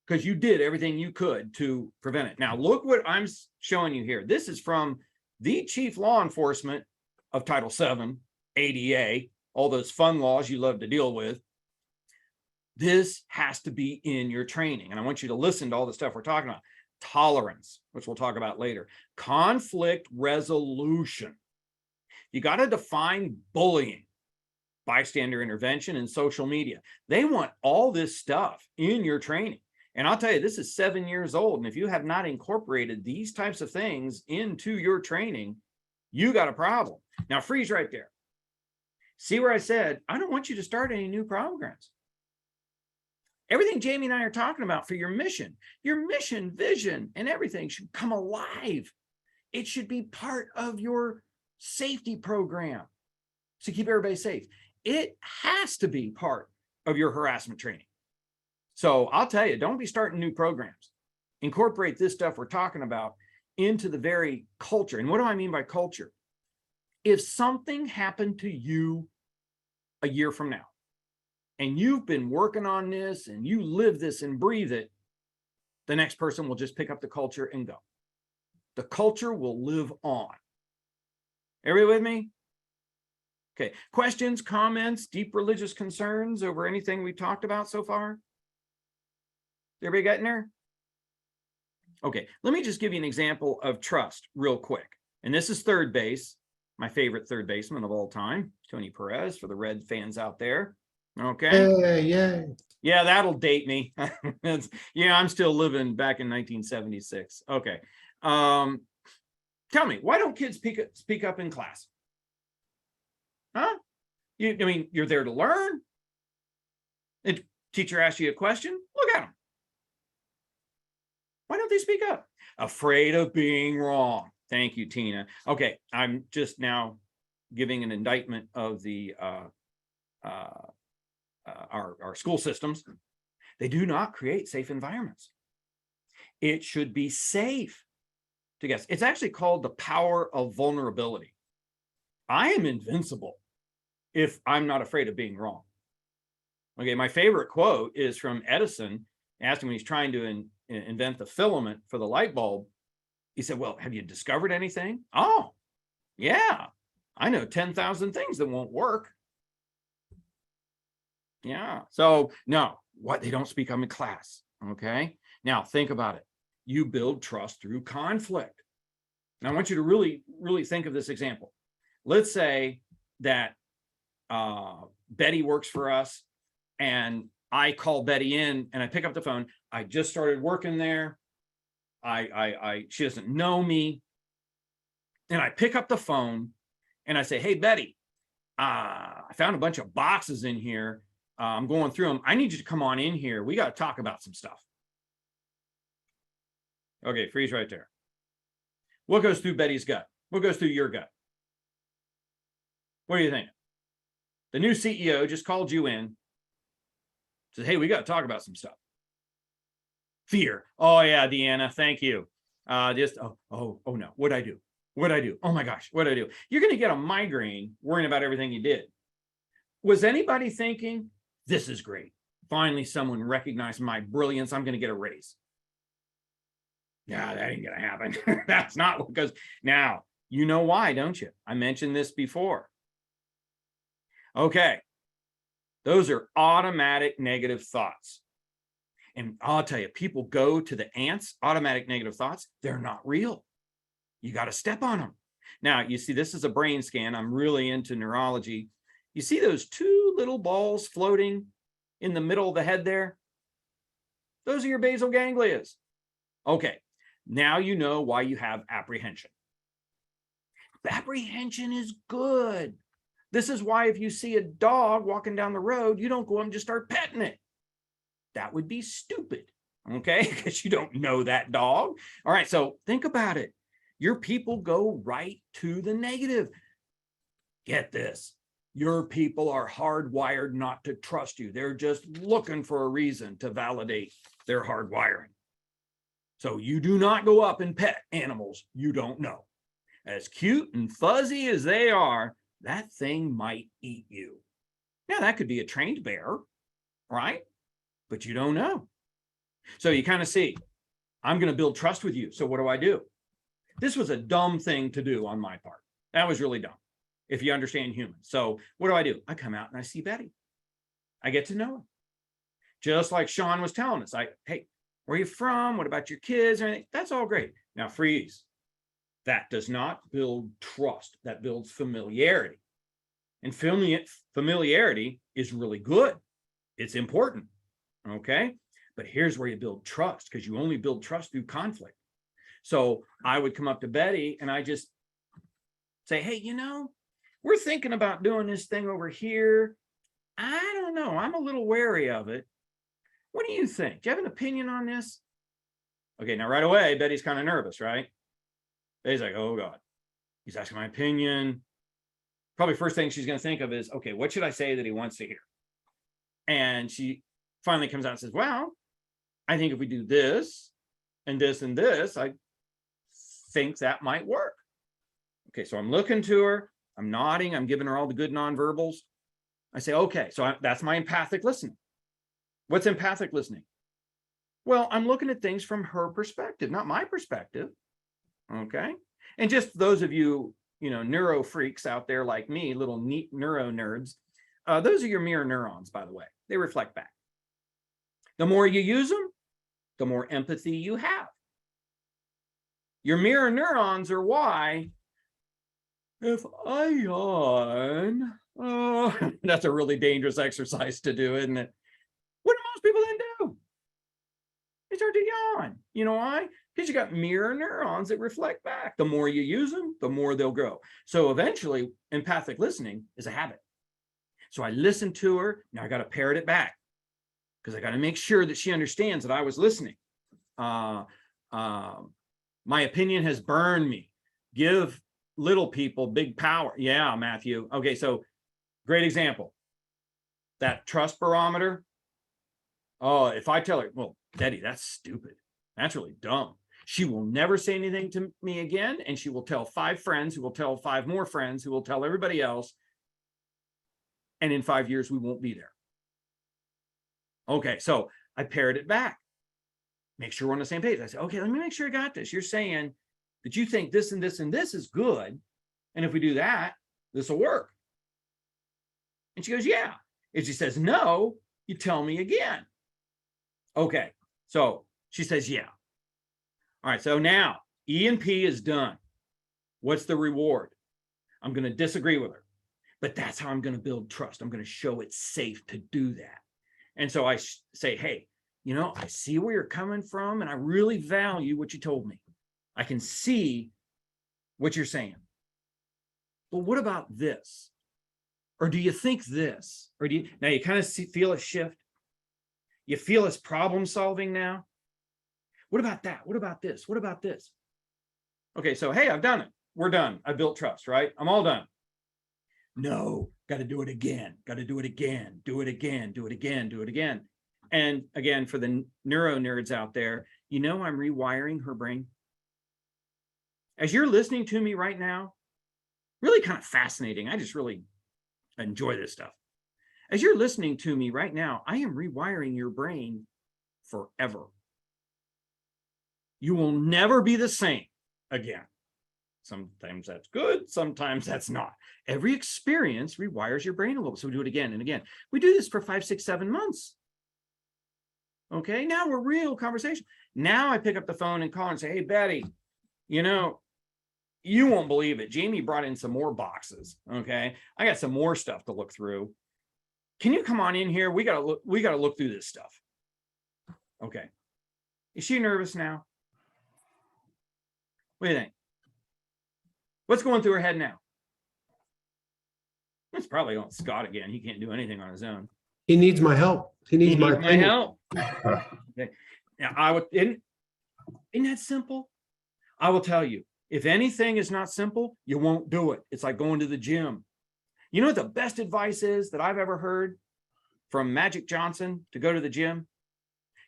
because you did everything you could to prevent it. Now, look what I'm showing you here. This is from the chief law enforcement of Title VII, ADA, all those fun laws you love to deal with. This has to be in your training. And I want you to listen to all the stuff we're talking about. Tolerance, which we'll talk about later. Conflict resolution. You got to define bullying, bystander intervention, and social media. They want all this stuff in your training. And I'll tell you, this is 7 years old. And if you have not incorporated these types of things into your training, you got a problem. Now, freeze right there. See where I said, I don't want you to start any new programs. Everything Jamie and I are talking about for your mission, vision, and everything should come alive. It should be part of your safety program to keep everybody safe. It has to be part of your harassment training. So I'll tell you, don't be starting new programs. Incorporate this stuff we're talking about into the very culture. And what do I mean by culture? If something happened to you a year from now, and you've been working on this and you live this and breathe it, the next person will just pick up the culture and go. The culture will live on. Everybody with me? Okay, questions, comments, deep religious concerns over anything we talked about so far? Everybody got in there? Okay, let me just give you an example of trust real quick. And this is third base, my favorite third baseman of all time, Tony Perez, for the Red fans out there. Okay. Yeah, that'll date me. Yeah, I'm still living back in 1976. Okay. Tell me, why don't kids speak up in class? Huh? I mean, you're there to learn. The teacher asks you a question, look at them. Why don't they speak up? Afraid of being wrong. Thank you, Tina. Okay, I'm just now giving an indictment of the our school systems. They do not create safe environments. It should be safe to guess. It's actually called the power of vulnerability. I am invincible if I'm not afraid of being wrong. Okay, my favorite quote is from Edison. Asked him when he's trying to invent the filament for the light bulb. He said, well, have you discovered anything? Oh, yeah, I know 10,000 things that won't work. Yeah. So no, what they don't speak up in class. Okay. Now think about it. You build trust through conflict. Now I want you to really, really think of this example. Let's say that Betty works for us and I call Betty in and I pick up the phone. I just started working there. She doesn't know me. And I pick up the phone and I say, hey, Betty, I found a bunch of boxes in here. I'm going through them. I need you to come on in here. We got to talk about some stuff. Okay, freeze right there. What goes through Betty's gut? What goes through your gut? What do you think? The new CEO just called you in. Said, hey, we got to talk about some stuff. Fear. Oh, yeah, Deanna, thank you. Oh no, what'd I do? What'd I do? Oh my gosh, what'd I do? You're going to get a migraine worrying about everything you did. Was anybody thinking, this is great. Finally, someone recognized my brilliance. I'm going to get a raise. Yeah, that ain't going to happen. That's not what goes. Now, you know why, don't you? I mentioned this before. Okay. Those are automatic negative thoughts. And I'll tell you, people go to the ants, automatic negative thoughts. They're not real. You got to step on them. Now, you see, this is a brain scan. I'm really into neurology. You see those two little balls floating in the middle of the head there? Those are your basal ganglia. Okay, now you know why you have apprehension. Apprehension is good. This is why if you see a dog walking down the road, you don't go up and just start petting it. That would be stupid, okay? Because you don't know that dog. All right, so think about it. Your people go right to the negative. Get this. Your people are hardwired not to trust you. They're just looking for a reason to validate their hardwiring. So you do not go up and pet animals you don't know. As cute and fuzzy as they are, that thing might eat you. Now, that could be a trained bear, right? But you don't know. So you kind of see, I'm going to build trust with you. So what do? This was a dumb thing to do on my part. That was really dumb, if you understand humans. So what do? I come out and I see Betty. I get to know her. Just like Sean was telling us, hey, where are you from? What about your kids? Or anything? That's all great. Now freeze. That does not build trust. That builds familiarity. And familiarity is really good. It's important. Okay. But here's where you build trust, because you only build trust through conflict. So I would come up to Betty and I just say, hey, we're thinking about doing this thing over here. I don't know. I'm a little wary of it. What do you think? Do you have an opinion on this? Okay, now right away, Betty's kind of nervous, right? Betty's like, oh God, he's asking my opinion. Probably first thing she's going to think of is, okay, what should I say that he wants to hear? And she finally comes out and says, well, I think if we do this and this and this, I think that might work. Okay, so I'm looking to her, I'm nodding, I'm giving her all the good nonverbals. I say, okay, so that's my empathic listening. What's empathic listening? Well, I'm looking at things from her perspective, not my perspective. Okay. And just those of you, neuro freaks out there like me, little neat neuro nerds, those are your mirror neurons, by the way. They reflect back. The more you use them, the more empathy you have. Your mirror neurons are why, if I yawn, that's a really dangerous exercise to do, isn't it? What do most people then do? They start to yawn. You know why? Because you got mirror neurons that reflect back. The more you use them, the more they'll grow. So eventually, empathic listening is a habit. So I listen to her. Now I got to parrot it back because I got to make sure that she understands that I was listening. My opinion has burned me. Give little people big power. Yeah, Matthew. Okay, so great example. That trust barometer. Oh, if I tell her, well, Betty, that's stupid. That's really dumb. She will never say anything to me again. And she will tell 5 friends who will tell 5 more friends who will tell everybody else. And in 5 years, we won't be there. Okay, so I parrot it back. Make sure we're on the same page. I say, okay, let me make sure I got this. You're saying that you think this and this and this is good. And if we do that, this will work. And she goes, yeah. If she says no, you tell me again. Okay, so she says, yeah. All right, so now E and P is done. What's the reward? I'm going to disagree with her, but that's how I'm going to build trust. I'm going to show it's safe to do that. And so I say, hey, I see where you're coming from, and I really value what you told me. I can see what you're saying. But what about this? Or do you think this? Or now you kind of feel a shift? You feel it's problem solving now? What about that? What about this? What about this? Okay, so hey, I've done it. We're done. I built trust, right? I'm all done. No, got to do it again. Got to do it again. Do it again. Do it again. Do it again. And again, for the neuro nerds out there, I'm rewiring her brain. As you're listening to me right now, really kind of fascinating. I just really enjoy this stuff. As you're listening to me right now, I am rewiring your brain forever. You will never be the same again. Sometimes that's good, sometimes that's not. Every experience rewires your brain a little bit. So we do it again and again. We do this for 5, 6, 7 months. Okay, now we're real conversation. Now I pick up the phone and call and say, hey, Betty, you know, you won't believe it. Jamie brought in some more boxes. Okay, I got some more stuff to look through. Can you come on in here? We gotta look through this stuff. Okay. Is she nervous now? What do you think? What's going through her head now? It's probably on Scott again. He can't do anything on his own. He needs my help. He needs my opinion. help. Okay. Now, isn't that simple? I will tell you, if anything is not simple, you won't do it. It's like going to the gym. You know what the best advice is that I've ever heard from Magic Johnson to go to the gym?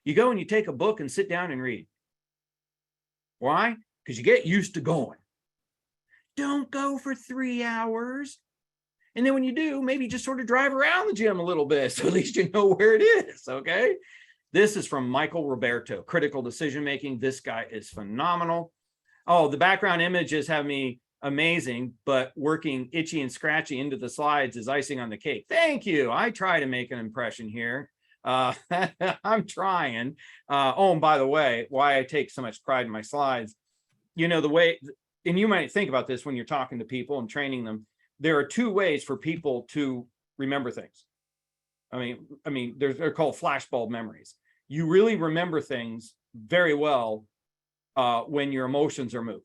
You go and you take a book and sit down and read. Why? Because you get used to going. Don't go for 3 hours. And then when you do, maybe just sort of drive around the gym a little bit, so at least you know where it is, okay? This is from Michael Roberto, Critical Decision Making. This guy is phenomenal. Oh, the background images have me amazing, but working itchy and scratchy into the slides is icing on the cake. Thank you. I try to make an impression here. I'm trying. Oh, and by the way, why I take so much pride in my slides, you know, the way, and you might think about this when you're talking to people and training them, there are 2 ways for people to remember things. I mean, they're called flashbulb memories. You really remember things very well when your emotions are moved.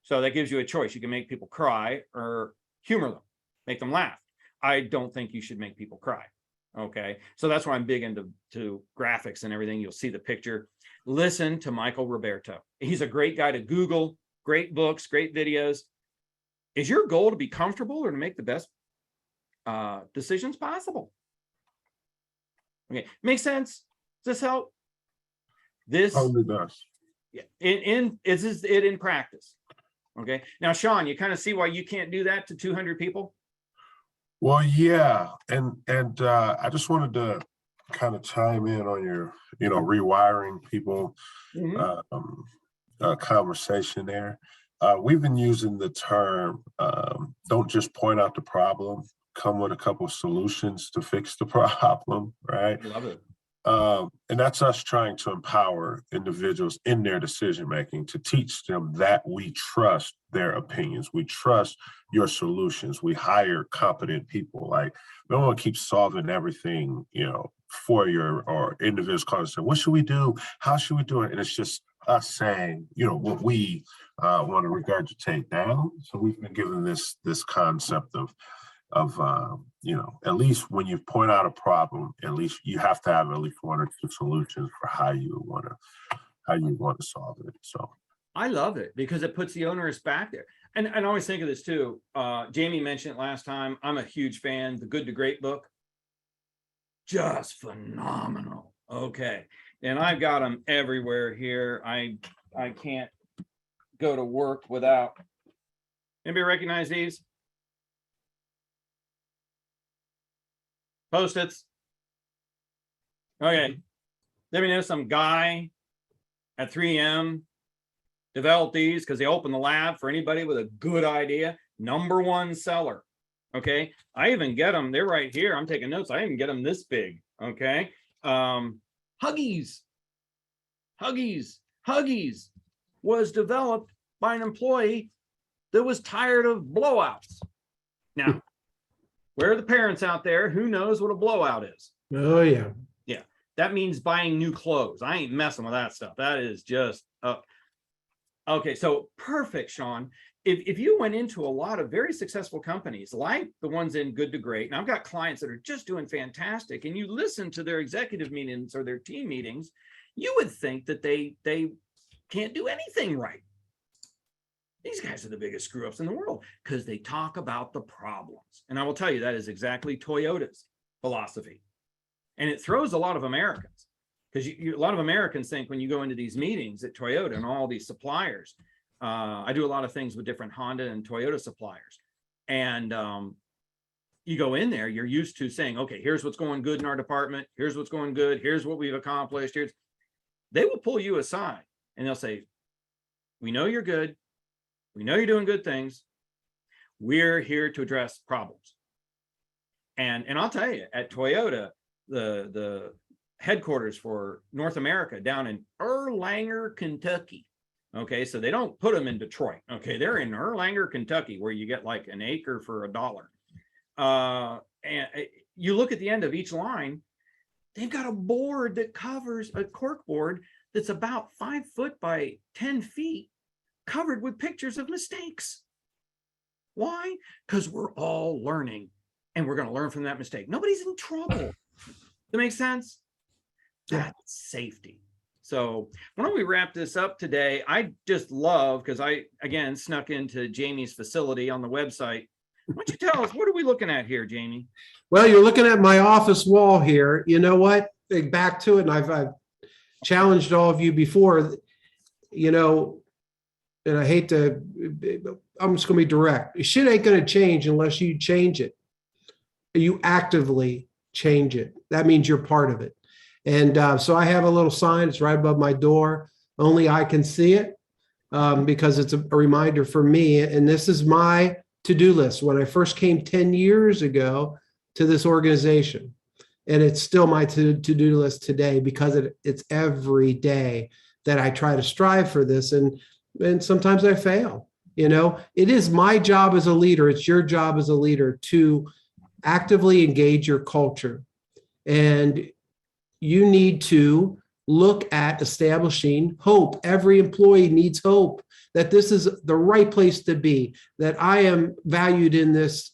So that gives you a choice. You can make people cry or humor them, make them laugh. I don't think you should make people cry. Okay, so that's why I'm big into graphics and everything. You'll see the picture. Listen to Michael Roberto. He's a great guy to Google. Great books, great videos. Is your goal to be comfortable or to make the best decisions possible? Okay, makes sense? Does this help? This Totally does. yeah, is it in practice? Okay, now Sean, you kind of see why you can't do that to 200 people. Well, yeah, and I just wanted to kind of chime in on your, rewiring people conversation there. We've been using the term, don't just point out the problem, come with a couple of solutions to fix the problem, right? Love it. And that's us trying to empower individuals in their decision making, to teach them that we trust their opinions, we trust your solutions, we hire competent people. Like, we don't want to keep solving everything, for your or individuals calling and say, what should we do? How should we do it? And it's just us saying, what we want to regurgitate down. So we've been given this concept of at least when you point out a problem, at least you have to have at least 1 or 2 solutions for how you want to solve it. So I love it because it puts the onerous back there. And I always think of this too. Jamie mentioned it last time. I'm a huge fan. The Good to Great book, just phenomenal. Okay, and I've got them everywhere here. I can't go to work without. Anybody recognize these? Post-its. Okay. Let me know some guy at 3M developed these because they opened the lab for anybody with a good idea. #1 seller. Okay. I even get them. They're right here. I'm taking notes. I even get them this big. Okay. Huggies. Huggies was developed by an employee that was tired of blowouts. Now, where are the parents out there? Who knows what a blowout is? Oh, yeah. Yeah. That means buying new clothes. I ain't messing with that stuff. That is just, okay. So perfect, Sean. If you went into a lot of very successful companies, like the ones in Good to Great, and I've got clients that are just doing fantastic, and you listen to their executive meetings or their team meetings, you would think that they can't do anything right. These guys are the biggest screw ups in the world because they talk about the problems. And I will tell you, that is exactly Toyota's philosophy. And it throws a lot of Americans, because a lot of Americans think when you go into these meetings at Toyota and all these suppliers, I do a lot of things with different Honda and Toyota suppliers. And you go in there, you're used to saying, okay, here's what's going good in our department. Here's what's going good. Here's what we've accomplished. They will pull you aside and they'll say, we know you're good. We know you're doing good things. We're here to address problems. And I'll tell you, at Toyota, the headquarters for North America down in Erlanger, Kentucky. Okay, so they don't put them in Detroit. Okay, they're in Erlanger, Kentucky, where you get like an acre for $1. And you look at the end of each line, they've got a board that covers a cork board that's about 5 foot by 10 feet, covered with pictures of mistakes. Why? Because we're all learning, and we're going to learn from that mistake. Nobody's in trouble. That makes sense? Yeah. That's safety. So why don't we wrap this up today? I just love, because I, again, snuck into Jamie's facility on the website. Why don't you tell us, what are we looking at here, Jamie? Well, you're looking at my office wall here. You know what? Back to it, and I've challenged all of you before, you know, and I hate to, I'm just going to be direct. Shit ain't going to change unless you change it. You actively change it. That means you're part of it. And so I have a little sign. It's right above my door. Only I can see it because it's a reminder for me. And this is my to-do list. When I first came 10 years ago to this organization, and it's still my to-do list today because it's every day that I try to strive for this. And sometimes I fail. You know, it is my job as a leader. It's your job as a leader to actively engage your culture. And you need to look at establishing hope. Every employee needs hope that this is the right place to be, that I am valued in this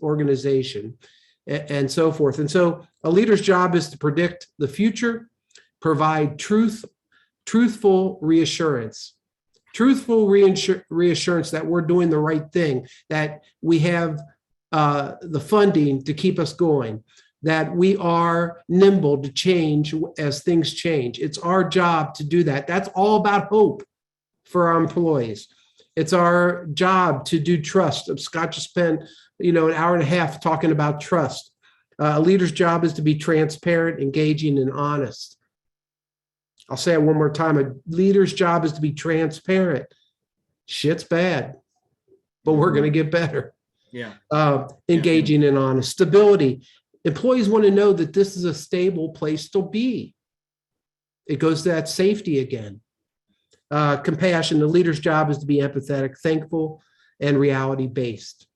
organization, and so forth. And so a leader's job is to predict the future, provide truthful reassurance that we're doing the right thing, that we have the funding to keep us going, that we are nimble to change as things change. It's our job to do that. That's all about hope for our employees. It's our job to do trust. Scott just spent, an hour and a half talking about trust. A leader's job is to be transparent, engaging, and honest. I'll say it one more time. A leader's job is to be transparent. Shit's bad, but we're going to get better. Yeah. Engaging and honest. Stability. Employees want to know that this is a stable place to be. It goes to that safety again. Compassion. The leader's job is to be empathetic, thankful, and reality-based.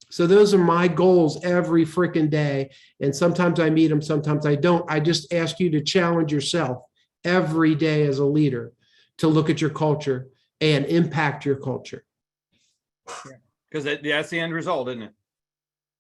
So those are my goals every freaking day. And sometimes I meet them, sometimes I don't. I just ask you to challenge yourself every day as a leader to look at your culture and impact your culture. Because that's the end result, isn't it?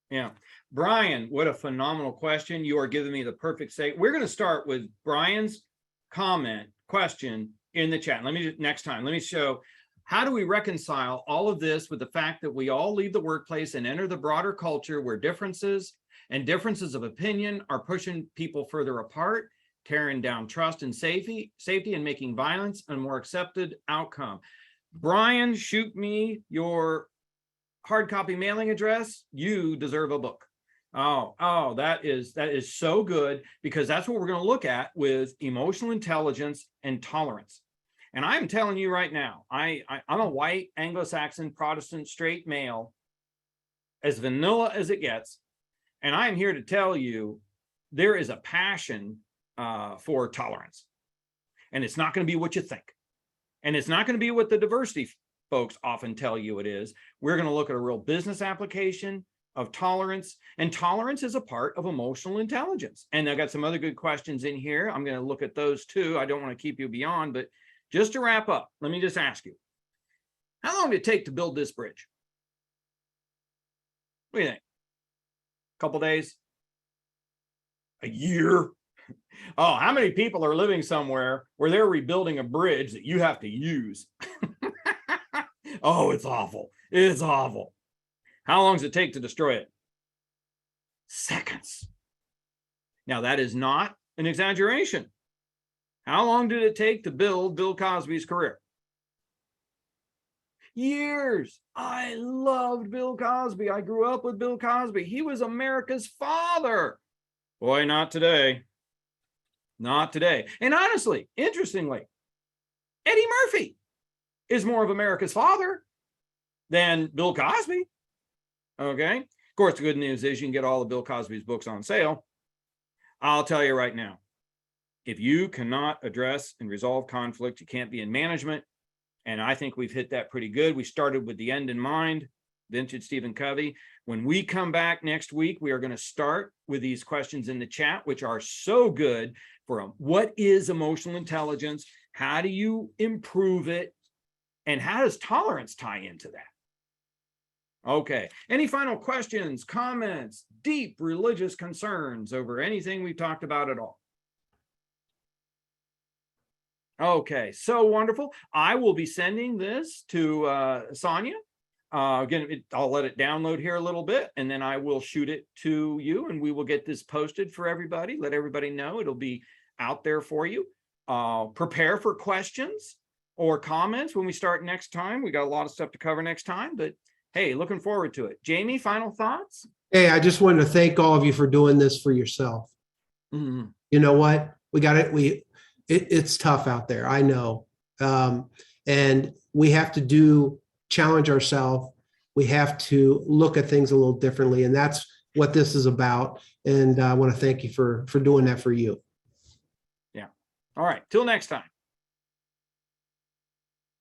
Yeah. Brian, what a phenomenal question. You are giving me the perfect segue. We're going to start with Brian's question in the chat. Next time, let me show, how do we reconcile all of this with the fact that we all leave the workplace and enter the broader culture where differences of opinion are pushing people further apart, tearing down trust and safety, and making violence a more accepted outcome? Brian, shoot me your hard copy mailing address. You deserve a book. Oh, that is so good, because that's what we're going to look at with emotional intelligence and tolerance. And I'm telling you right now, I'm a white Anglo-Saxon Protestant straight male, as vanilla as it gets. And I'm here to tell you, there is a passion for tolerance. And it's not going to be what you think. And it's not going to be what the diversity folks often tell you it is. We're going to look at a real business application of tolerance, and tolerance is a part of emotional intelligence. And I got some other good questions in here. I'm going to look at those too. I don't want to keep you beyond, but just to wrap up, let me just ask you, how long did it take to build this bridge? What do you think? A couple days? A year? Oh, how many people are living somewhere where they're rebuilding a bridge that you have to use? Oh, it's awful. It's awful. How long does it take to destroy it? Seconds. Now, that is not an exaggeration. How long did it take to build Bill Cosby's career? Years. I loved Bill Cosby. I grew up with Bill Cosby. He was America's father. Boy, not today. Not today. And honestly, interestingly, Eddie Murphy is more of America's father than Bill Cosby. Okay. Of course, the good news is you can get all of Bill Cosby's books on sale. I'll tell you right now, If you cannot address and resolve conflict, you can't be in management. And I think we've hit that pretty good. We started with the end in mind, vintage Stephen Covey. When we come back next week, we are going to start with these questions in the chat, which are so good for what is emotional intelligence? How do you improve it? And how does tolerance tie into that? Okay. Any final questions, comments, deep religious concerns over anything we've talked about at all? Okay, so wonderful. I will be sending this to Sonia. Again, I'll let it download here a little bit, and then I will shoot it to you, and we will get this posted for everybody. Let everybody know it'll be out there for you. Prepare for questions or comments when we start next time. We got a lot of stuff to cover next time, but hey, looking forward to it. Jamie, final thoughts? Hey, I just wanted to thank all of you for doing this for yourself. Mm-hmm. You know what? We got it. It's tough out there. I know. And we have to challenge ourselves. We have to look at things a little differently. And that's what this is about. And I want to thank you for doing that for you. Yeah. All right. Till next time.